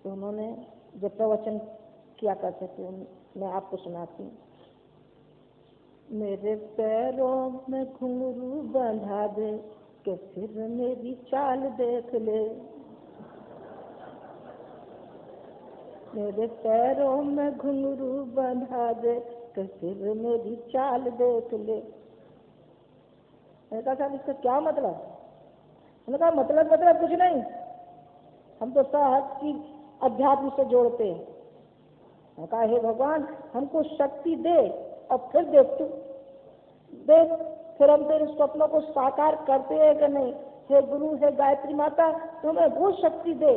Speaker 3: तो उन्होंने जो प्रवचन किया करते थे मैं आपको सुनाती हूँ। मेरे पैरों में घुंघरू बंधा दे के फिर मेरी चाल देख ले, मेरे पैरों में घुंघरू बंधा दे के फिर मेरी चाल देख ले। मैंने कहा साहब इसका क्या मतलब? मैंने कहा मतलब कुछ नहीं, हम तो साहब की अध्यात्म से जोड़ते हैं। मैंने कहा हे भगवान हमको शक्ति दे और फिर देख तू देख, फिर हम तेरे स्वप्नों को साकार करते हैं कि नहीं। हे गुरु, हे गायत्री माता, तुम्हें वो शक्ति दे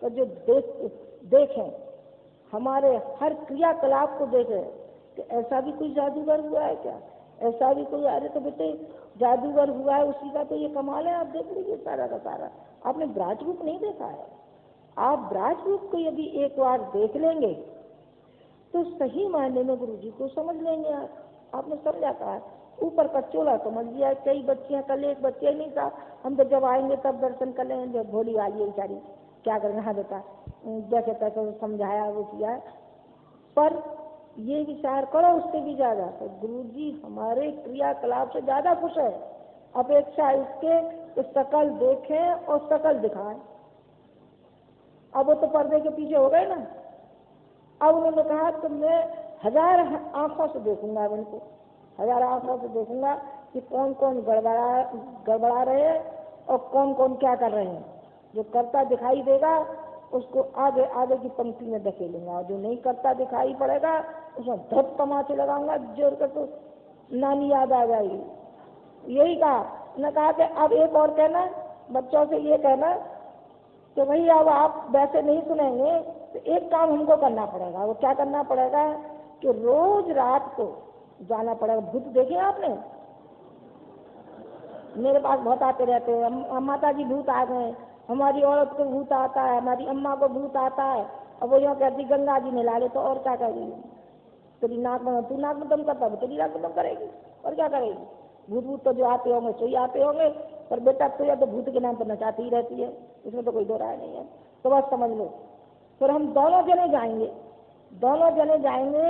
Speaker 3: तो जो देखें, हमारे हर क्रियाकलाप को देखें कि ऐसा भी कोई जादूगर हुआ है क्या, ऐसा भी कोई। अरे तो बेटे जादूगर हुआ है उसी का तो ये कमाल है। आप देख लीजिए सारा का सारा, आपने ब्राज रूप नहीं देखा है। आप ब्राज रूप को यदि एक बार देख लेंगे तो सही मायने में गुरु जी को समझ लेंगे। आपने समझा कहा, ऊपर का चोला समझ लिया। कई बच्चियां, कल एक बच्चे नहीं था, हम तो जब आएंगे तब दर्शन कर लेंगे। जब भोली आई है बेचारी, क्या करना है बेटा, जैसे तैसे समझाया वो किया, पर ये विचार करो उससे भी ज्यादा तो गुरु जी हमारे क्रियाकलाप से ज्यादा खुश है। अपेक्षा इसके तो सकल देखें और सकल दिखाएं। अब वो तो पर्दे के पीछे हो गए ना। अब उन्होंने कहा कि मैं 1000 आंखों से देखूंगा, अब इनको 1000 आंखों से देखूंगा कि कौन कौन गड़बड़ा रहे हैं और कौन कौन क्या कर रहे हैं। जो करता दिखाई देगा उसको आगे आगे की पंक्ति में धकेलूंगा, और जो नहीं करता दिखाई पड़ेगा उसमें धप तमाचे लगाऊंगा जोर कर, तो नानी याद आ जाएगी। यही कहा। ने कहा कि अब एक और कहना, बच्चों से ये कहना कि भाई अब आप वैसे नहीं सुनेंगे तो एक काम हमको करना पड़ेगा। वो क्या करना पड़ेगा कि रोज रात को जाना पड़ेगा। भूत देखे आपने? मेरे पास बहुत आते रहते हैं, माता जी भूत आ गए, हमारी औरत को भूत आता है, हमारी अम्मा को भूत आता है। अब वो यूँ कहती गंगा जी ने ला ले, तो और क्या करेगी? तेरी नाक में, तू नाक में दम करता है, तेरी नाक में दम करेगी और क्या करेगी? भूत तो जो आते होंगे सो ही आते होंगे, पर बेटा तो या तो भूत के नाम पर नचाती ही रहती है, इसमें तो कोई दो राय नहीं है। तो बस समझ लो। फिर हम दोनों जने जाएंगे,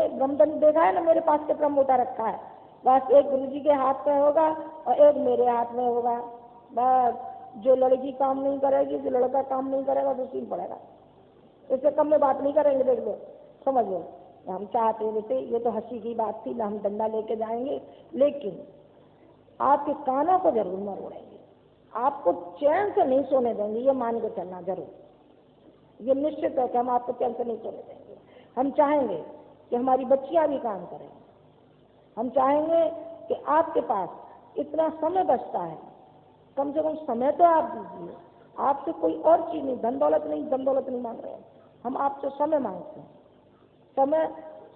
Speaker 3: ब्रह्मदंड देखा है ना, मेरे पास के प्रमोटा रखा है। बस एक गुरु जी के हाथ में होगा और एक मेरे हाथ में होगा। बस जो लड़की काम नहीं करेगी, जो लड़का काम नहीं करेगा तो सीन पड़ेगा। इससे कम में बात नहीं करेंगे, देख लो, समझ लो। हम चाहते हैं बेटे, ये तो हंसी की बात थी ना, हम डंडा लेके जाएंगे, लेकिन आपके कानों को जरूर मरोड़ेंगे, आपको चैन से नहीं सोने देंगे, ये मान के चलना जरूर। ये निश्चित है कि हम आपको चैन से नहीं सोने देंगे। हम चाहेंगे कि हमारी बच्चियां भी काम करें। हम चाहेंगे कि आपके पास इतना समय बचता है, कम से कम समय तो आप दीजिए। आपसे कोई और चीज नहीं, धन दौलत नहीं मांग रहे हैं, हम आपसे समय मांगते हैं। समय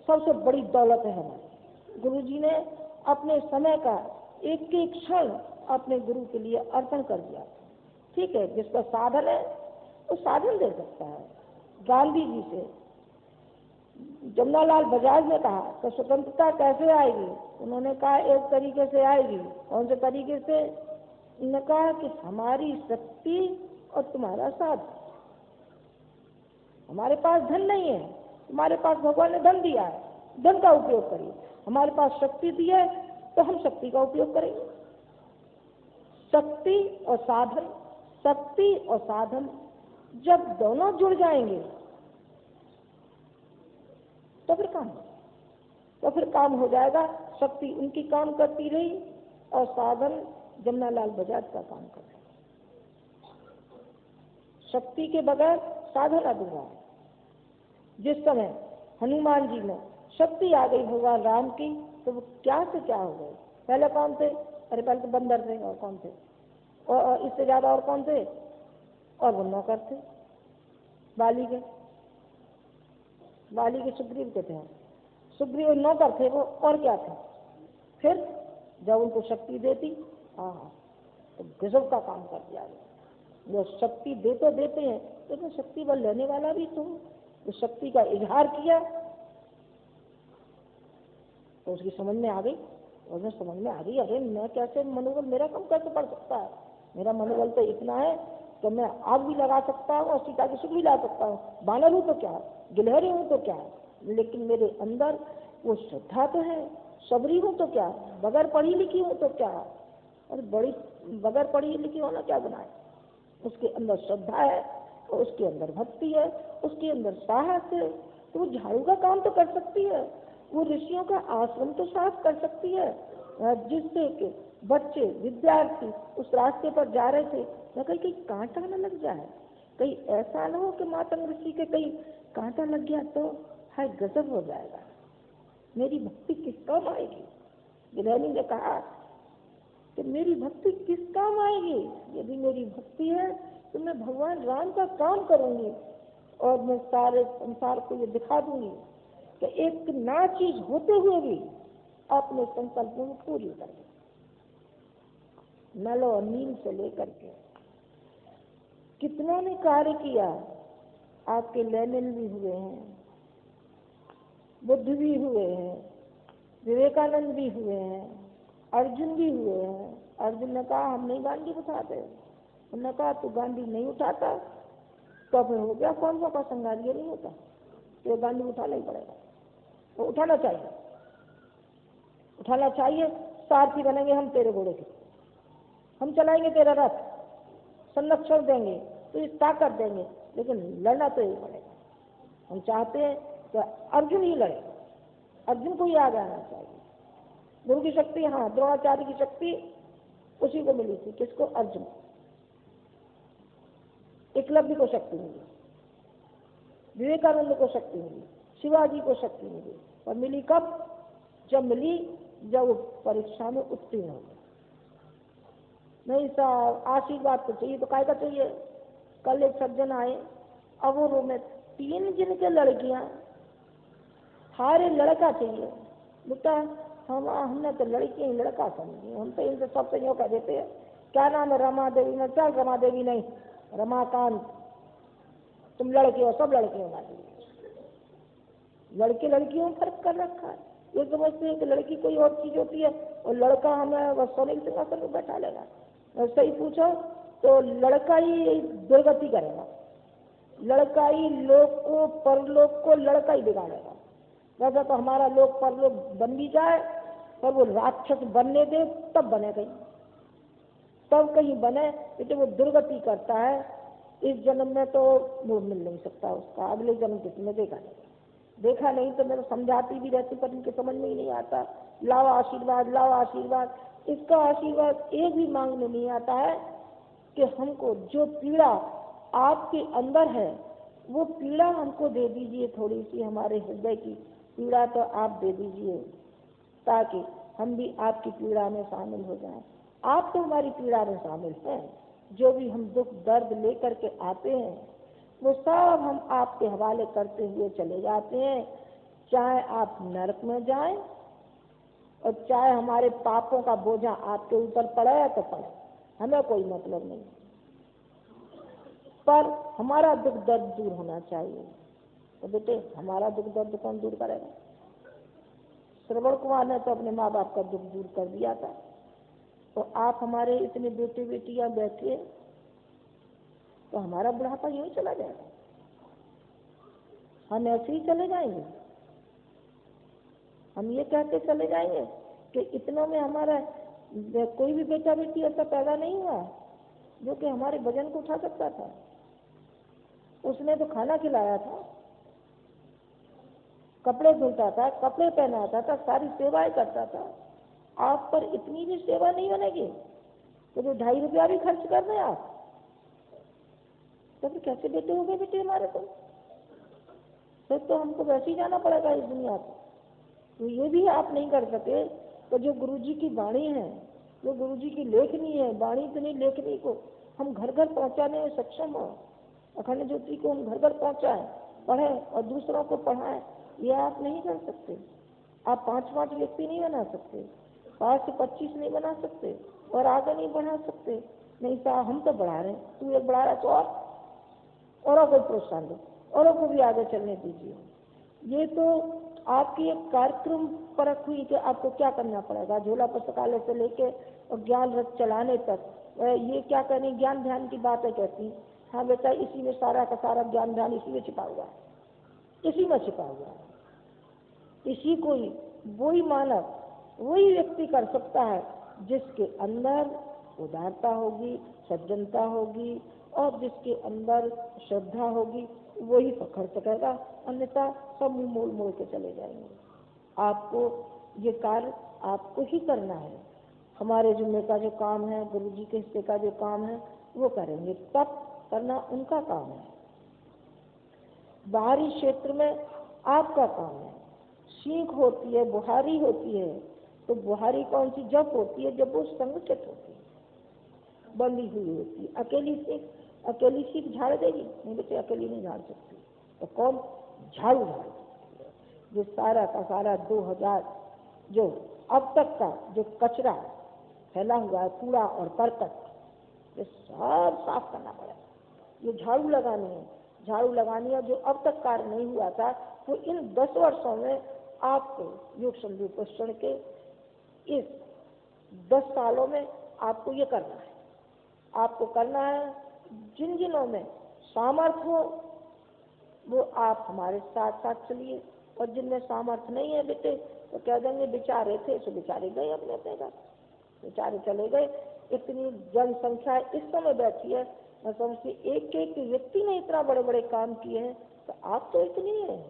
Speaker 3: सबसे बड़ी दौलत है हमारी। गुरु जी ने अपने समय का एक एक क्षण अपने गुरु के लिए अर्पण कर दिया। ठीक है, जिसका साधन है वो साधन दे सकता है। गांधी जी से जमनालाल बजाज ने कहा कि स्वतंत्रता कैसे आएगी? उन्होंने कहा एक तरीके से आएगी। कौन से तरीके से? उन्होंने कहा कि हमारी शक्ति और तुम्हारा साथ। हमारे पास धन नहीं है, तुम्हारे पास भगवान ने धन दिया है, धन का उपयोग करिए। हमारे पास शक्ति दी है तो हम शक्ति का उपयोग करेंगे। शक्ति और साधन जब दोनों जुड़ जाएंगे तो फिर काम हो जाएगा। शक्ति उनकी काम करती रही और साधन जमनालाल बजाज का काम कर रहे। शक्ति के बगैर साधन अधूरा है। जिस समय हनुमान जी में शक्ति आ गई भगवान राम की, तो वो क्या से क्या हो गए। पहले कौन थे? अरे पहले तो बंदर थे, और कौन थे? और इससे ज्यादा और कौन थे? और वो नौकर थे बाली के सुग्रीव के थे। सुग्रीव नौकर थे वो, और क्या थे? फिर जब उनको शक्ति देती, हाँ तो गजब का काम कर दिया। वो शक्ति दे तो देते हैं, लेकिन शक्ति बल लेने वाला भी तुम। तो शक्ति का इजहार किया तो उसकी समझ में आ गई, उसमें समझ में आ गई, अरे मैं कैसे मनोबल मेरा कम कैसे पड़ सकता है, मेरा मनोबल तो इतना है तो मैं आग भी लगा सकता हूँ और सीता की सुख भी ला सकता हूँ, बानर हूँ तो क्या, गिलहरी हूँ तो क्या, लेकिन मेरे अंदर वो श्रद्धा तो है, सबरी हूँ तो क्या, बगैर पढ़ी लिखी हूँ तो क्या, और बड़ी बगैर पढ़ी लिखी होना क्या बनाए, उसके अंदर श्रद्धा है और उसके अंदर भक्ति है, उसके अंदर साहस है, तो वो झाड़ू का काम तो कर सकती है, वो ऋषियों का आश्रम तो साफ कर सकती है, जिससे कि बच्चे विद्यार्थी उस रास्ते पर जा रहे थे न कहीं कांटा न लग जाए, कहीं ऐसा न हो कि मातंग ऋषि के कहीं कांटा लग गया तो हाय गजब हो जाएगा, मेरी भक्ति किस काम आएगी। गिलहरी ने कहा कि मेरी भक्ति किस काम आएगी, यदि मेरी भक्ति है तो मैं भगवान राम का काम करूंगी और मैं सारे संसार को ये दिखा दूंगी कि एक ना चीज होते हुए भी अपने संकल्प में पूरी करें। नल और नील से लेकर के कितनों ने कार्य किया, आपके लेनिन भी हुए हैं, बुद्ध भी हुए हैं, विवेकानंद भी हुए हैं, अर्जुन भी हुए हैं। अर्जुन ने कहा हम नहीं गांधी उठाते, उन्होंने कहा तू गांधी नहीं उठाता तो फिर हो गया कौन सा संघार, ये नहीं होता तो गांधी उठाना ही पड़ेगा, तो उठाना चाहिए, उठाना चाहिए। सारथी बनेंगे हम तेरे घोड़े के, हम चलाएंगे तेरा रथ, संरक्षण देंगे, तो इस ताकत देंगे, लेकिन लड़ना तो ही पड़ेगा। हम चाहते हैं कि अर्जुन ही लड़े, अर्जुन को ही आगे आना चाहिए। गुरु की शक्ति, हाँ द्रोणाचार्य की शक्ति उसी को मिली थी, किसको, अर्जुन। एकलव्य को शक्ति मिली, विवेकानंद को शक्ति मिली, शिवाजी को शक्ति मिली, और मिली कब, जब मिली जब वो परीक्षा में उत्तीर्ण हो गए। नहीं साहब आशीर्वाद तो चाहिए, तो काय का चाहिए। कल एक सज्जन आए, अब वो में 3 जिनके लड़कियां, सारे लड़का चाहिए, बेटा हमने तो लड़की ही लड़का समझी, हम तो इनसे सबसे यूँ कह देते हैं क्या नाम है, रमा देवी में, चल रमा देवी नहीं रमाकांत, तुम लड़के हो, सब लड़के हो ना। लड़के लड़कियों में फर्क कर रखा है, ये समझते हैं कि लड़की कोई और चीज होती है और लड़का हमें बस सोने के सिंहासन में बैठा लेगा। सही पूछो तो लड़का ही दुर्गति करेगा, लड़का ही लोक को परलोक को लड़का ही बिगाड़ेगा। वैसा तो हमारा लोक परलोक बन भी जाए पर वो राक्षस बनने दे तब बने कहीं, तब कहीं बने, तो वो दुर्गति करता है। इस जन्म में तो वो मिल नहीं सकता उसका, अगले जन्म किसी ने देखा नहीं, देखा नहीं तो मैं तो समझाती भी रहती पर इनके समझ में ही नहीं आता। लाओ आशीर्वाद, लाओ आशीर्वाद, इसका आशीर्वाद एक भी मांगने नहीं आता है कि हमको जो पीड़ा आपके अंदर है वो पीड़ा हमको दे दीजिए, थोड़ी सी हमारे हृदय की पीड़ा तो आप दे दीजिए ताकि हम भी आपकी पीड़ा में शामिल हो जाएं। आप तो हमारी पीड़ा में शामिल हैं, जो भी हम दुख दर्द लेकर के आते हैं वो सब हम आपके हवाले करते हुए चले जाते हैं, चाहे आप नरक में जाएं और चाहे हमारे पापों का बोझा आपके ऊपर पड़े तो पड़े, हमें कोई मतलब नहीं, पर हमारा दुख दर्द दूर होना चाहिए। तो बेटे हमारा दुख दर्द कौन दूर करेगा। श्रवण कुमार ने तो अपने माँ बाप का दुख दूर कर दिया था, तो आप हमारे इतने बेटे बेटियां बैठे तो हमारा बुढ़ापा यूं ही चला जाएगा, हम ऐसे ही चले जाएंगे। हम ये कहते चले जाएंगे कि इतनों में हमारा कोई भी बेटा बेटी ऐसा पैदा नहीं हुआ जो कि हमारे वजन को उठा सकता था। उसने तो खाना खिलाया था, कपड़े धुलता था, कपड़े पहनाता था, सारी सेवाएं करता था। आप पर इतनी भी सेवा नहीं बनेगी तो 2.5 रुपया भी खर्च कर दें आप, तो फिर कैसे बेटे हो गए बेटे हमारे को, तो हमको वैसे ही जाना पड़ेगा इस दुनिया को। तो ये भी आप नहीं कर सके तो जो गुरुजी की वाणी है, जो गुरुजी की लेखनी है, वाणी इतनी लेखनी को हम घर घर पहुंचाने में सक्षम हो, अखंड ज्योति को हम घर घर पहुंचाएं, पढ़ें और दूसरों को पढ़ाएं, ये आप नहीं कर सकते। आप 5 व्यक्ति नहीं बना सकते, 5 से 25 नहीं बना सकते और आगे नहीं बढ़ा सकते। नहीं साहब हम तो बढ़ा रहे हैं, तू एक बढ़ा रहा तो औरों को प्रोत्साहन दो, औरों को भी आगे चलने दीजिए। ये तो आपकी एक कार्यक्रम परख हुई कि आपको क्या करना पड़ेगा। झोला पुस्तकालय से लेके और ज्ञान रथ चलाने तक ये क्या करनी, ज्ञान ध्यान की बातें कहती। हाँ बेटा, इसी में सारा का सारा ज्ञान ध्यान इसी में छिपा हुआ है, इसी में छिपा हुआ है। इसी को ही वही मानव, वही व्यक्ति कर सकता है जिसके अंदर उदारता होगी, सज्जनता होगी और जिसके अंदर श्रद्धा होगी, वही पकड़ सकेगा, अन्यथा सब मुंह मोड़ मोड़ के चले जाएंगे। आपको ये कार्य आपको ही करना है। हमारे जुम्मे का जो काम है, गुरु जी के हिस्से का जो काम है वो करेंगे, तब करना उनका काम है। बाहरी क्षेत्र में आपका काम है। सीख होती है, बुहारी होती है, तो बुहारी कौन सी जब होती है, जब वो संगठित होती है, बंधी हुई होती है। अकेली सीख झाड़ देगी? नहीं बेटे, अकेली नहीं झाड़ सकती। तो कौन झाड़ू झाड़ सकती है? जो सारा का सारा 2000 जो अब तक का जो कचरा फैला हुआ है, कूड़ा और करकट, ये सब साफ करना पड़ेगा। ये झाड़ू लगानी है, झाड़ू लगानी है। जो अब तक कार्य नहीं हुआ था, तो इन 10 वर्षों में आपको योग संधि पोषण के इस 10 सालों में आपको ये करना है। आपको करना है, जिन जिनों में सामर्थ्य हो वो आप हमारे साथ साथ चलिए, और जिनमें सामर्थ्य नहीं है बेटे तो कह देंगे बेचारे थे तो बेचारे गए अपने अपने घर, बेचारे चले गए। इतनी जनसंख्या इस समय बैठी है, मैं समझती एक एक व्यक्ति ने इतना बड़े बड़े काम किए हैं, तो आप तो इतनी है,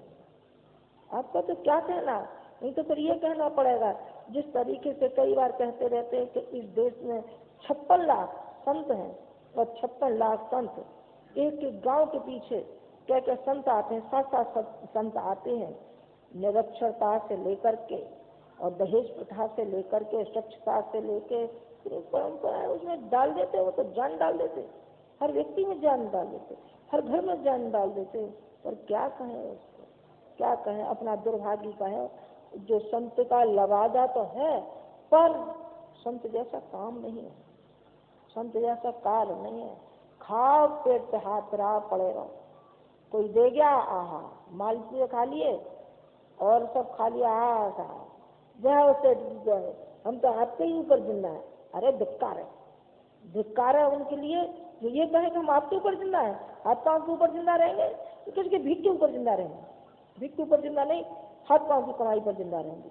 Speaker 3: आपका तो क्या कहना। नहीं तो फिर ये कहना पड़ेगा, जिस तरीके से कई बार कहते रहते हैं कि इस देश में 56 लाख संत हैं, और 56 लाख संत, एक एक गांव के पीछे क्या क्या संत आते हैं, 7-7 संत आते हैं। निरक्षरता से लेकर के और दहेज प्रथा से लेकर के, स्वच्छता से लेके परंपरा उसमें डाल देते, वो तो जान डाल देते, हर व्यक्ति में जान डाल देते, हर घर में जान डाल देते। पर क्या कहें उसको, क्या कहें, अपना दुर्भाग्य का है। जो संत का लवादा तो है, पर संत जैसा काम नहीं है, संत जैसा कार्य नहीं है। खाओ पेट पे हाथ रहा पड़े रहो, कोई दे गया आहा मालपुए खा लिए और सब खा लिया, आहा जय जय, हम तो आपके ही ऊपर जिंदा है। अरे धिक्कार है, धिक्कार है उनके लिए जो ये कहे कि हम आपके ऊपर जिंदा है। हाथ पांव के ऊपर जिंदा रहेंगे तो किसके भीख के ऊपर जिंदा रहेंगे? भीख के ऊपर जिंदा नहीं, हाथ पांव की कमाई पर जिंदा रहेंगे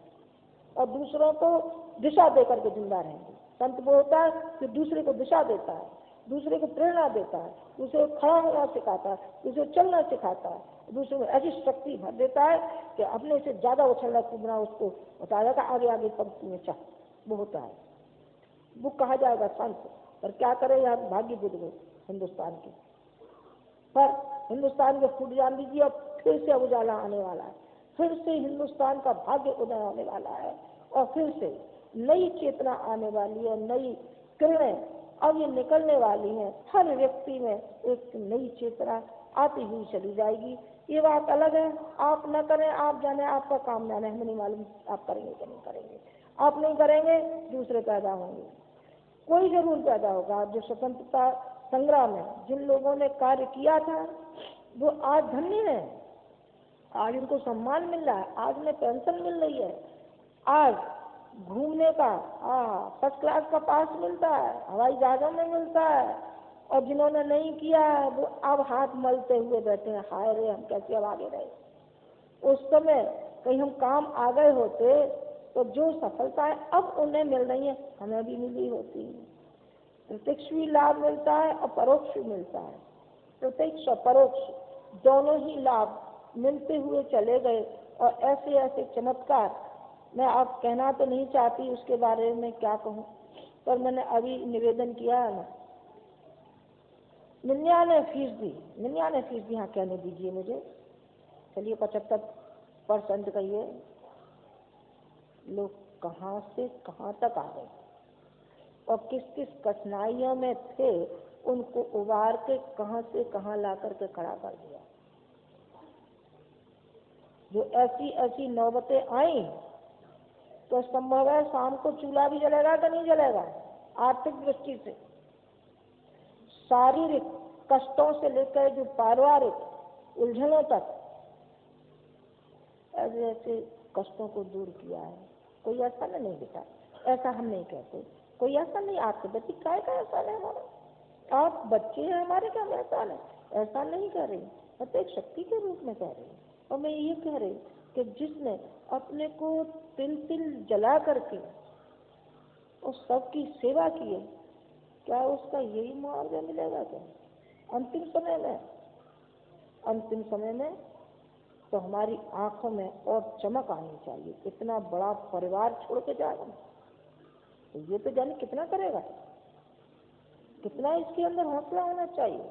Speaker 3: और दूसरों को दिशा देकर के जिंदा रहेंगे। संत वो होता है कि दूसरे को दिशा देता है, दूसरे को प्रेरणा देता है, दूसरे को खड़ा होना सिखाता है, दूसरे को चलना सिखाता है, दूसरे में ऐसी शक्ति भर देता है कि अपने से ज्यादा उछलना कूदना उसको बता जाएगा, आगे आगे पंक्ति में चल, वो होता है, वो कहा जाएगा संत। पर क्या करें, यहाँ भाग्य बुद्ध गए हिंदुस्तान के, पर हिंदुस्तान के फूट जान दीजिए, अब फिर से उजाला आने वाला है, फिर से हिंदुस्तान का भाग्य उदय होने वाला है, और फिर से नई चेतना आने वाली है, नई किरणें अब ये निकलने वाली हैं। हर व्यक्ति में एक नई चेतना आती हुई चली जाएगी। ये बात अलग है, आप न करें, आप जाने, आपका काम जाने, हमें नहीं मालूम आप करेंगे कि नहीं करेंगे। आप नहीं करेंगे, दूसरे पैदा होंगे, कोई जरूर पैदा होगा। जो स्वतंत्रता संग्राम में जिन लोगों ने कार्य किया था वो आज धन्य है, आज उनको सम्मान मिल रहा है, आज उन्हें पेंशन मिल रही है, आज घूमने का फर्स्ट क्लास का पास मिलता है, हवाई जहाजों में मिलता है। और जिन्होंने नहीं किया है वो अब हाथ मलते हुए बैठे हैं, हाय रे हम कैसे अब आगे रहे। उस समय कहीं हम काम आ गए होते तो जो सफलता है अब उन्हें मिल रही है, हमें भी मिली होती। प्रत्यक्ष भी लाभ मिलता है और परोक्ष भी मिलता है। प्रत्यक्ष और परोक्ष दोनों ही लाभ मिलते हुए चले गए। और ऐसे ऐसे चमत्कार मैं आप कहना तो नहीं चाहती, उसके बारे में क्या कहूँ, पर मैंने अभी निवेदन किया है ना, 99% हाँ कहने दीजिए मुझे, चलिए 75% कहिए, लोग कहाँ से कहाँ तक आ गए और किस किस कठिनाइयों में थे, उनको उबार के कहाँ से कहाँ ला करके खड़ा कर दिया। जो ऐसी ऐसी नौबतें आई तो संभव है शाम को चूल्हा भी जलेगा कि नहीं जलेगा, आर्थिक दृष्टि से शारीरिक कष्टों से लेकर जो पारिवारिक उलझनों तक ऐसे ऐसे कष्टों को दूर किया है। कोई ऐसा नहीं बेटा, ऐसा हम नहीं कहते। कोई ऐसा नहीं, आपके बच्चे काय का एहसान है हमारा, आप बच्चे हैं हमारे, क्या एहसान है, ऐसा नहीं कह रही। मैं तो एक शक्ति के रूप में कह रही हूँ। और मैं ये कह रही कि जिसने अपने को तिल तिल जला करके उस सबकी सेवा की है, क्या उसका यही मुआवजा मिलेगा क्या अंतिम समय में? अंतिम समय में तो हमारी आंखों में और चमक आनी चाहिए। इतना बड़ा परिवार छोड़ के जाएगा तो ये तो जाने कितना करेगा, कितना इसके अंदर हौसला होना चाहिए।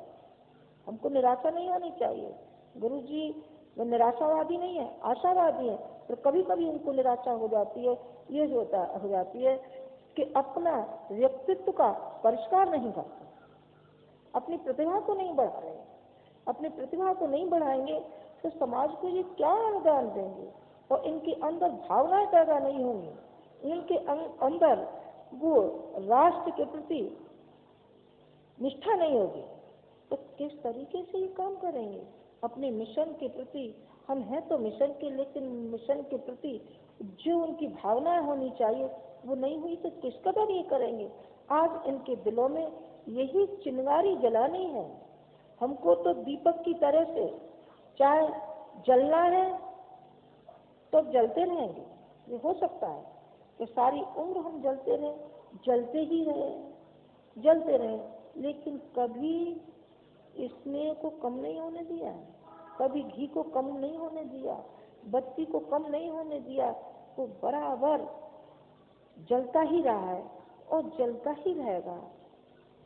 Speaker 3: हमको निराशा नहीं होनी चाहिए। गुरुजी वो निराशावादी नहीं है, आशावादी है, तो कभी कभी उनको निराशा हो जाती है। ये जो हो जाती है कि अपना व्यक्तित्व का परिष्कार नहीं करते, अपनी प्रतिभा को नहीं बढ़ा रहे। अपनी प्रतिभा को नहीं बढ़ाएंगे तो समाज को ये क्या अनुदान देंगे, और इनके अंदर भावनाएं पैदा नहीं होंगी, इनके अंदर वो राष्ट्र के प्रति निष्ठा नहीं होगी, तो किस तरीके से ये काम करेंगे? अपने मिशन के प्रति हम हैं तो मिशन के, लेकिन मिशन के प्रति जो उनकी भावनाएं होनी चाहिए वो नहीं हुई तो किस कदर ये करेंगे? आज इनके दिलों में यही चिंगारी जलानी है। हमको तो दीपक की तरह से चाहे जलना है तो जलते रहेंगे। ये हो सकता है कि सारी उम्र हम जलते रहें, जलते ही रहें, जलते रहें, लेकिन कभी स्नेह को कम नहीं होने दिया, कभी घी को कम नहीं होने दिया, बत्ती को कम नहीं होने दिया। तो बराबर जलता ही रहा है और जलता ही रहेगा।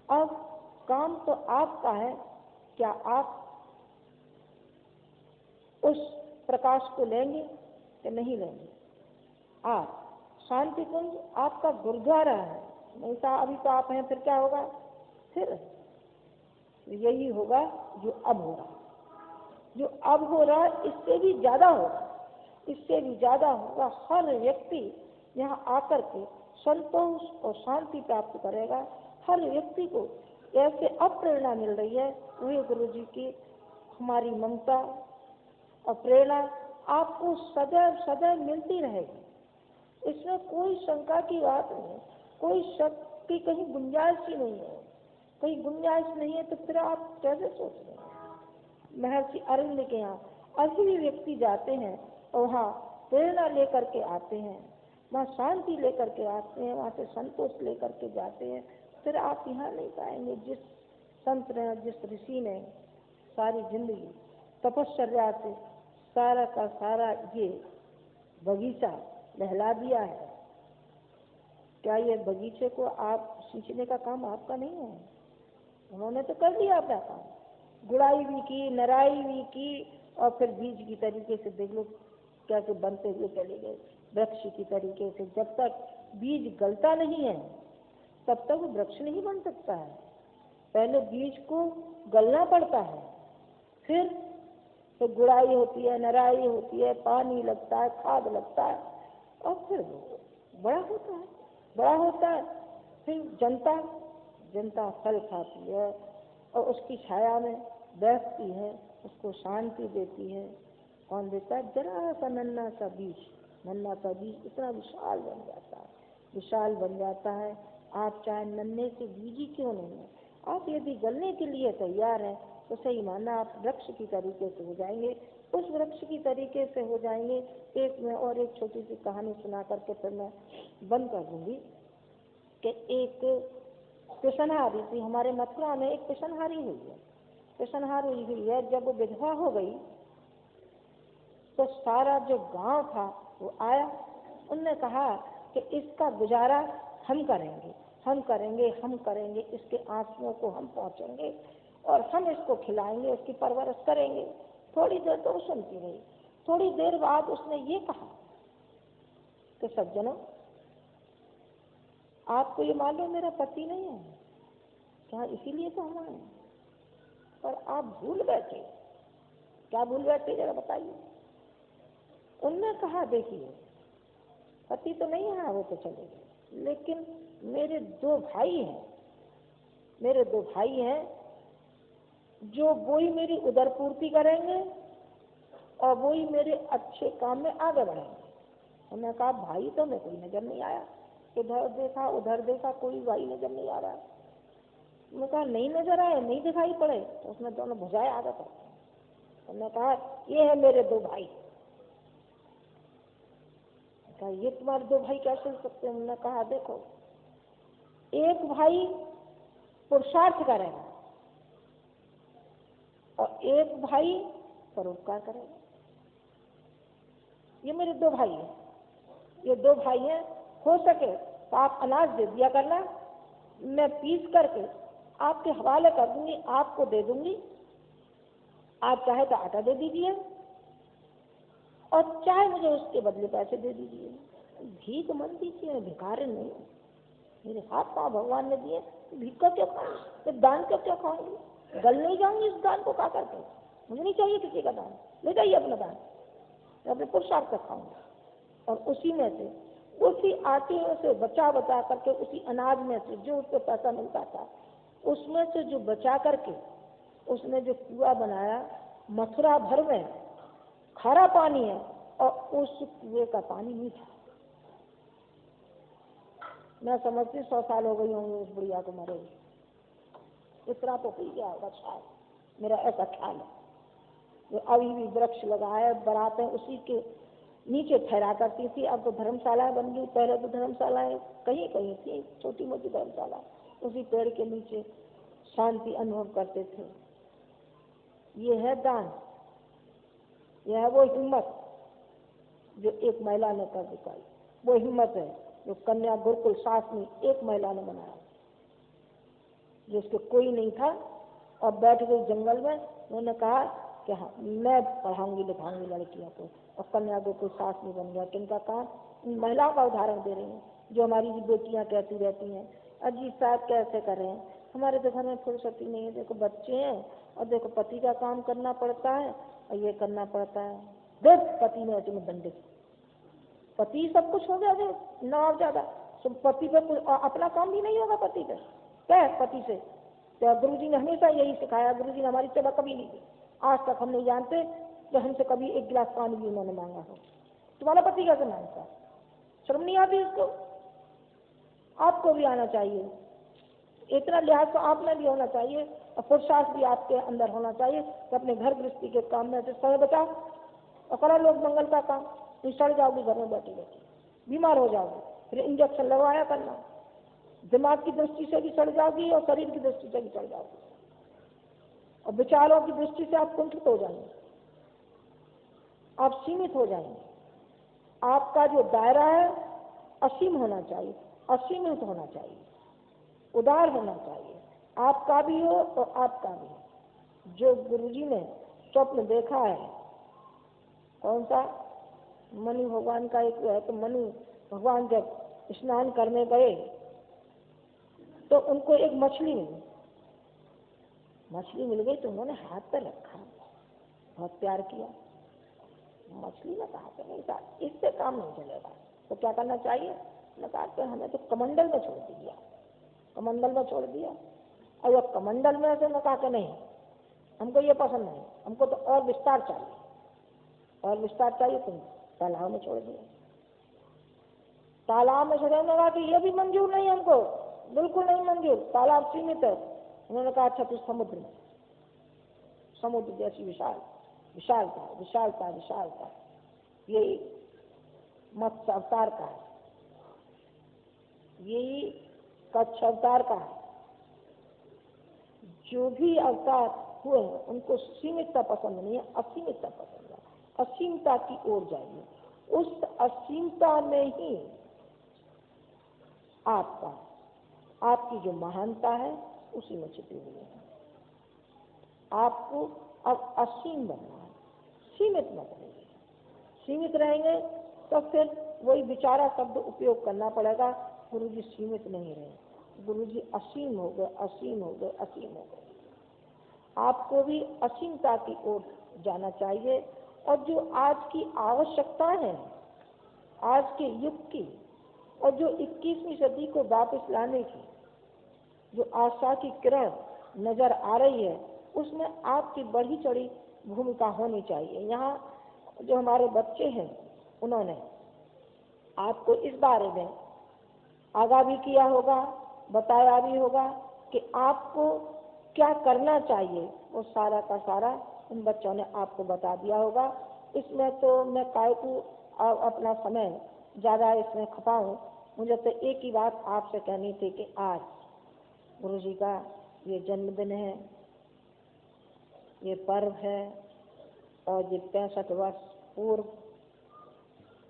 Speaker 3: अब काम तो आपका है, क्या आप उस प्रकाश को लेंगे कि नहीं लेंगे? आप शांति कुंज आपका गुरुद्वारा है, नहीं तो अभी तो आप हैं, फिर क्या होगा? फिर यही होगा जो अब हो रहा, जो अब हो रहा है इससे भी ज्यादा होगा, इससे भी ज्यादा होगा। हर व्यक्ति यहाँ आकर के संतोष और शांति प्राप्त करेगा। हर व्यक्ति को ऐसे अब प्रेरणा मिल रही है, वही गुरु जी की हमारी ममता और प्रेरणा आपको सदैव सदैव मिलती रहेगी। इसमें कोई शंका की बात नहीं, कोई शक की कहीं गुंजाइश ही नहीं है। कहीं गुंजाइश नहीं है तो फिर आप कैसे सोच रहे हैं? महर्षि अरविंद के यहाँ अभी भी व्यक्ति जाते हैं और वहाँ प्रेरणा लेकर के आते हैं, वहाँ शांति लेकर के आते हैं, वहाँ से संतोष लेकर के जाते हैं। फिर आप यहाँ नहीं पाएंगे जिस संत ने, जिस ऋषि ने सारी जिंदगी तपश्चर्या से सारा का सारा ये बगीचा लहला दिया है। क्या ये बगीचे को आप सींचने का काम आपका नहीं है? उन्होंने तो कर दिया अपना काम, गुड़ाई भी की, नराई भी की, और फिर बीज की तरीके से देख लो कैसे बनते हुए चले गए वृक्ष की तरीके से। जब तक बीज गलता नहीं है तब तक वो वृक्ष नहीं बन सकता है। पहले बीज को गलना पड़ता है, फिर तो गुड़ाई होती है, नराई होती है, पानी लगता है, खाद लगता है, और फिर वो बड़ा होता है, बड़ा होता है। फिर जनता फल खाती है और उसकी छाया में बैठती है, उसको शांति देती है। कौन देता है? जरा सा नन्ना सा बीज इतना विशाल बन जाता है, विशाल बन जाता है। आप चाहे नन्हे से बीज ही क्यों नहीं है, आप यदि गलने के लिए तैयार हैं तो सही माना आप वृक्ष की तरीके से हो जाएंगे, उस वृक्ष की तरीके से हो जाएंगे। एक में और एक छोटी सी कहानी सुना करके फिर मैं बंद कर दूंगी कि एक पिशनहारी थी हमारे मथुरा में, एक पिशनहारी हुई है। पिशनहारी हुई है, जब वो विधवा हो गई तो सारा जो गांव था वो आया। उनने कहा कि इसका गुजारा हम करेंगे, हम करेंगे, हम करेंगे, इसके आंसुओं को हम पहुंचेंगे और हम इसको खिलाएंगे, उसकी परवरिश करेंगे। थोड़ी देर तो वो सुनती रही। थोड़ी देर बाद उसने ये कहा कि सज्जनों, आपको ये मालूम मेरा पति नहीं है क्या? इसीलिए तो हम आए, पर आप भूल बैठे। क्या भूल बैठे जरा बताइए? उनने कहा देखिए, पति तो नहीं है, वो तो चले गए, लेकिन मेरे दो भाई हैं, जो वही मेरी उधर पूर्ति करेंगे और वही मेरे अच्छे काम में आगे बढ़ेंगे। उन्होंने कहा भाई तो मैं कोई नजर नहीं आया, इधर देखा उधर देखा कोई भाई नजर नहीं आ रहा है। उन्होंने कहा नहीं नजर आए, नहीं दिखाई पड़े, तो उसने दोनों भुजाएं आगे कर। उन्होंने कहा ये है मेरे दो भाई। कहा ये तुम्हारे दो भाई कैसे हो सकते हैं? उन्होंने कहा देखो, एक भाई पुरुषार्थ करेगा और एक भाई परोपकार करेगा। ये मेरे दो भाई हैं, ये दो भाई हैं। हो सके तो आप अनाज दे दिया करना, मैं पीस करके आपके हवाले कर दूंगी, आपको दे दूंगी। आप चाहे तो आटा दे दीजिए और चाहे मुझे उसके बदले पैसे दे दीजिए। भीख मत दीजिए, भिखारी नहीं। मेरे हाथ पाँव भगवान ने दिए, भीख का क्या खाऊंगी, दान का क्या खाऊंगी? गल नहीं जाऊंगी इस दान को खा करके। मुझे नहीं चाहिए किसी का दान, ले जाइए अपना दान, मैं अपने पुरुषार्थ का खाऊंगा। और उसी में से, उसी आटे से बचा करके, उसी अनाज में से जो उसको पैसा मिलता था, उसमें से जो बचा करके उसने जो कुआं बनाया, मथुरा भर में खारा पानी है और उस कुएं का पानी मीठा। मैं समझती 100 साल हो गई होंगे उस बुढ़िया को मरे, इतना तो पी गया होगा शायद, मेरा ऐसा ख्याल है। जो अभी भी वृक्ष लगाए बरातें उसी के नीचे ठहरा करती थी। अब तो धर्मशालाएं बन गई, पहले तो धर्मशालाएं कहीं कहीं थी, छोटी मोटी धर्मशाला, उसी पेड़ के नीचे शांति अनुभव करते थे। ये है दान, यह है वो हिम्मत जो एक महिला ने कर दिखाई। वो हिम्मत है जो कन्या गुरुकुल शास्त्री एक महिला ने बनाया, जिसके कोई नहीं था और बैठ गई जंगल में। उन्होंने कहा कि हाँ मैं पढ़ाऊंगी लिखाऊंगी लड़कियों को, और कन्या गुरुकुल शास्त्री बन गया। किनका काम? इन महिलाओं का उदाहरण दे रही हैं जो हमारी बेटियां कहती रहती हैं अजी साहब कैसे करें, हमारे तो घर में फुर्सती नहीं है, देखो बच्चे हैं और देखो पति का काम करना पड़ता है और ये करना पड़ता है। देख पति ने ऐसे में दंडित, पति सब कुछ हो गया ना ज्यादा, पति पे अपना काम भी नहीं होगा पति पे, क्या है पति से? तो गुरुजी ने हमेशा यही सिखाया, गुरुजी ने हमारी सेवा कभी नहीं की। आज तक हम नहीं जानते कि हमसे कभी एक गिलास पानी भी उन्होंने मांगा हो। तुम्हारा पति कैसे मांगता? शर्म नहीं आती इसको? आपको भी आना चाहिए, इतना लिहाज तो आप में भी होना चाहिए और पुरुषार्थ भी आपके अंदर होना चाहिए कि अपने घर गृहस्थी के काम में से समय बचाओ और करो लोग मंगल का काम। तुम सड़ जाओगी घर में बैठे बैठे, बीमार हो जाओगे, फिर इंजेक्शन लगवाया करना, दिमाग की दृष्टि से भी सड़ जाओगी और शरीर की दृष्टि से भी सड़ जाओगी और विचारों की दृष्टि से आप कुंठित हो जाएंगे, आप सीमित हो जाएंगे। आपका जो दायरा है असीम होना चाहिए, असीमित होना चाहिए, उदार होना चाहिए, आपका भी हो और आपका भी हो। जो गुरुजी ने स्वप्न देखा है, कौन सा? मनु भगवान का एक है, तो मनु भगवान जब स्नान करने गए तो उनको एक मछली मिल गई, तो उन्होंने हाथ पर रखा, बहुत प्यार किया। मछली ने कहा कि नहीं साहब इससे काम नहीं चलेगा, तो क्या करना चाहिए? ने कहा कि हमें तो कमंडल में छोड़ दिया, कमंडल में छोड़ दिया। और वह कमंडल में से मैं कहा कि नहीं हमको ये पसंद नहीं, हमको तो और विस्तार चाहिए, और विस्तार चाहिए, तुम तालाब में छोड़ दिया। तालाब में छोड़ने लगा कि ये भी मंजूर नहीं हमको, बिल्कुल नहीं मंजूर, तालाब सीमित है। उन्होंने कहा अच्छा तो समुद्र में, समुद्र जैसी विशालता विशालता विशालता, यही मत्स्य अवतार का है, यही कच्छ अवतार का है। जो भी अवतार हुए हैं उनको सीमितता पसंद नहीं है, असीमितता पसंद है। असीमता की ओर जाइए, उस असीमता में ही आपकी जो महानता है उसी में छिपी हुई है। आपको अब असीम बनना है, सीमित मत रहिए। सीमित रहेंगे तो फिर वही विचारा शब्द उपयोग करना पड़ेगा, गुरुजी सीमित नहीं रहे, गुरुजी असीम हो गए, असीम हो गए, असीम हो गए। आपको भी असीमता की ओर जाना चाहिए। और जो आज की आवश्यकता है, आज के युग की, और जो 21वीं सदी को वापस लाने की जो आशा की किरण नजर आ रही है, उसमें आपकी बढ़ी चढ़ी भूमिका होनी चाहिए। यहाँ जो हमारे बच्चे हैं उन्होंने आपको इस बारे में आगाह भी किया होगा, बताया भी होगा कि आपको क्या करना चाहिए, वो सारा का सारा उन बच्चों ने आपको बता दिया होगा। इसमें तो मैं काय को अपना समय ज़्यादा इसमें खपाऊं, मुझे तो एक ही बात आपसे कहनी थी कि आज गुरु जी का ये जन्मदिन है, ये पर्व है, और ये 65 वर्ष पूर्व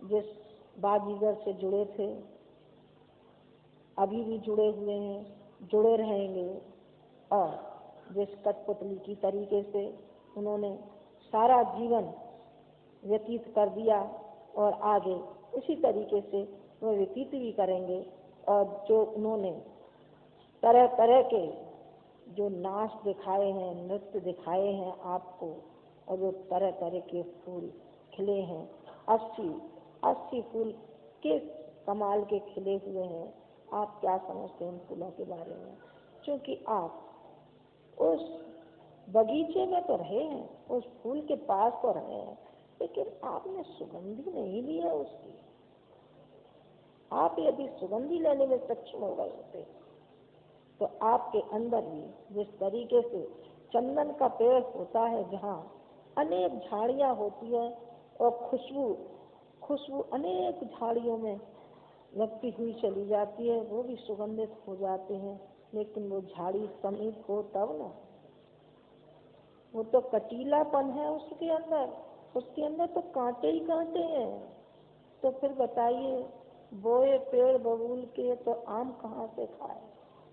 Speaker 3: जिस बाजीगर से जुड़े थे, अभी भी जुड़े हुए हैं, जुड़े रहेंगे, और जिस कठपुतली की तरीके से उन्होंने सारा जीवन व्यतीत कर दिया और आगे उसी तरीके से वो व्यतीत भी करेंगे। और जो उन्होंने तरह तरह के जो नाच दिखाए हैं, नृत्य दिखाए हैं आपको, और जो तरह तरह के फूल खिले हैं, 80 फूल किस कमाल के खिले हुए हैं, आप क्या समझते हैं उन फूलों के बारे में? क्योंकि आप उस बगीचे में तो रहे हैं, उस फूल के पास तो रहे हैं, लेकिन आपने सुगंधी नहीं ली है उसकी। आप यदि सुगंधी लेने में सक्षम हो गए होते तो आपके अंदर भी जिस तरीके से चंदन का पेड़ होता है, जहाँ अनेक झाड़ियाँ होती हैं और खुशबू अनेक झाड़ियों में लगती हुई चली जाती है, वो भी सुगंधित हो जाते हैं, लेकिन वो झाड़ी समीप हो तब ना, वो तो कटीलापन है उसके अंदर तो कांटे ही कांटे हैं। तो फिर बताइए, बोए पेड़ बबूल के तो आम कहाँ से खाए?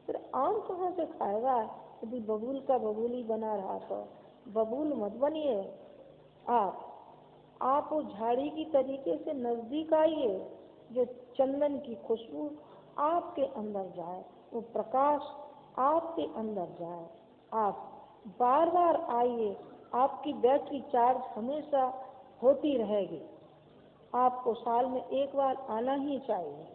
Speaker 3: फिर आम कहाँ से खाएगा यदि बबूल का बबूल ही बना रहा? तो बबूल मत बनिए आप उस झाड़ी की तरीके से नजदीक आइए, जो चंदन की खुशबू आपके अंदर जाए, वो प्रकाश आपके अंदर जाए। आप बार बार आइए, आपकी बैटरी चार्ज हमेशा होती रहेगी। आपको साल में एक बार आना ही चाहिए।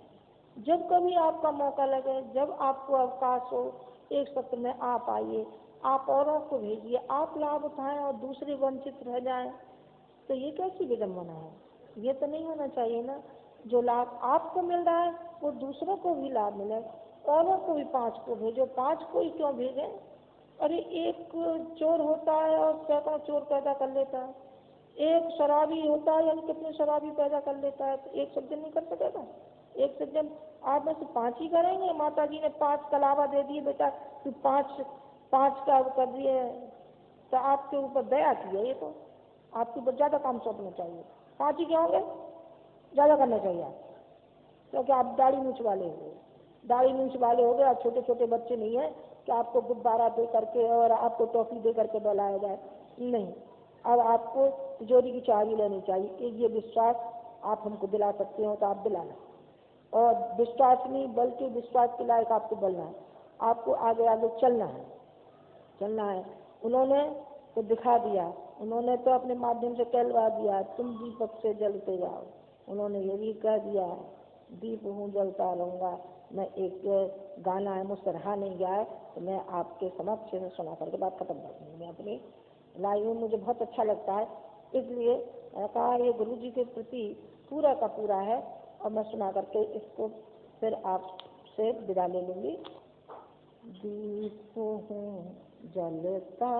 Speaker 3: जब कभी आपका मौका लगे, जब आपको अवकाश हो, एक सत्र में आप आइए, आप औरों को भेजिए, आप लाभ उठाएं और दूसरे वंचित रह जाएं, तो ये कैसी विडम्बना है? ये तो नहीं होना चाहिए ना। जो लाभ आपको मिल रहा है वो दूसरों को भी लाभ मिले, औरों को भी 5 को भेजो। 5 को ही क्यों भेजें? अरे एक चोर होता है और सैकड़ों चोर पैदा कर लेता है, एक शराबी होता है यानी कितने शराबी पैदा कर लेता है, तो एक सज्जन नहीं कर सकेगा? एक सज्जन आप में से 5 ही करेंगे। माता जी ने 5 कलावा दे दिए, बेटा तू 5 का कर दिए, तो आपके ऊपर दया की है। ये तो आपके ऊपर ज्यादा काम सौंपना चाहिए। 5 ही क्या होंगे, ज्यादा करना चाहिए आप, क्योंकि आप दाढ़ी मूंछ वाले हो गए। आप छोटे छोटे बच्चे नहीं है कि आपको गुब्बारा दे करके और आपको टॉफी दे करके बहलाया जाए, नहीं। अब आपको तिजोरी की चाबी लेनी चाहिए। ये विश्वास आप हमको दिला सकते हो तो आप दिलाना, और विश्वास नहीं बल्कि विश्वास के लायक आपको बोलना है, आपको आगे आगे चलना है। उन्होंने तो दिखा दिया, उन्होंने तो अपने माध्यम से कहलवा दिया, तुम दीपक से जलते जाओ। उन्होंने ये भी कह दिया, दीप हूँ जलता रहूँगा। मैं एक गाना है, मुझसे रहा नहीं गया है, तो मैं आपके समक्ष से सुना करके बात खत्म कर दूँगी। मैं अपनी लाइव मुझे बहुत अच्छा लगता है, इसलिए कहा ये गुरु जी के प्रति पूरा का पूरा है, और मैं सुना करके इसको फिर आपसे विदा ले लूँगी। दीप हूँ जलता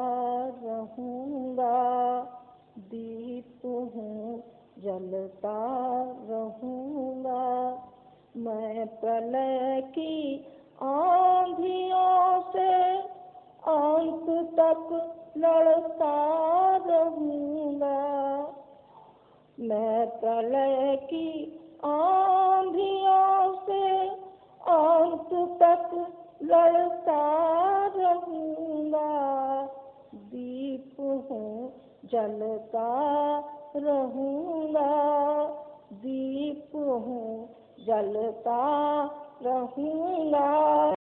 Speaker 3: रहूँगा, दीप हूँ जलता रहूँगा, मैं प्रलय की आंधियों से अंत तक लड़ता रहूँगा, मैं प्रलय की आंधियों से अंत तक लड़ता रहूँगा, दीप हूँ जलता रहूँगा, दीप हूँ जलता रहूँगा।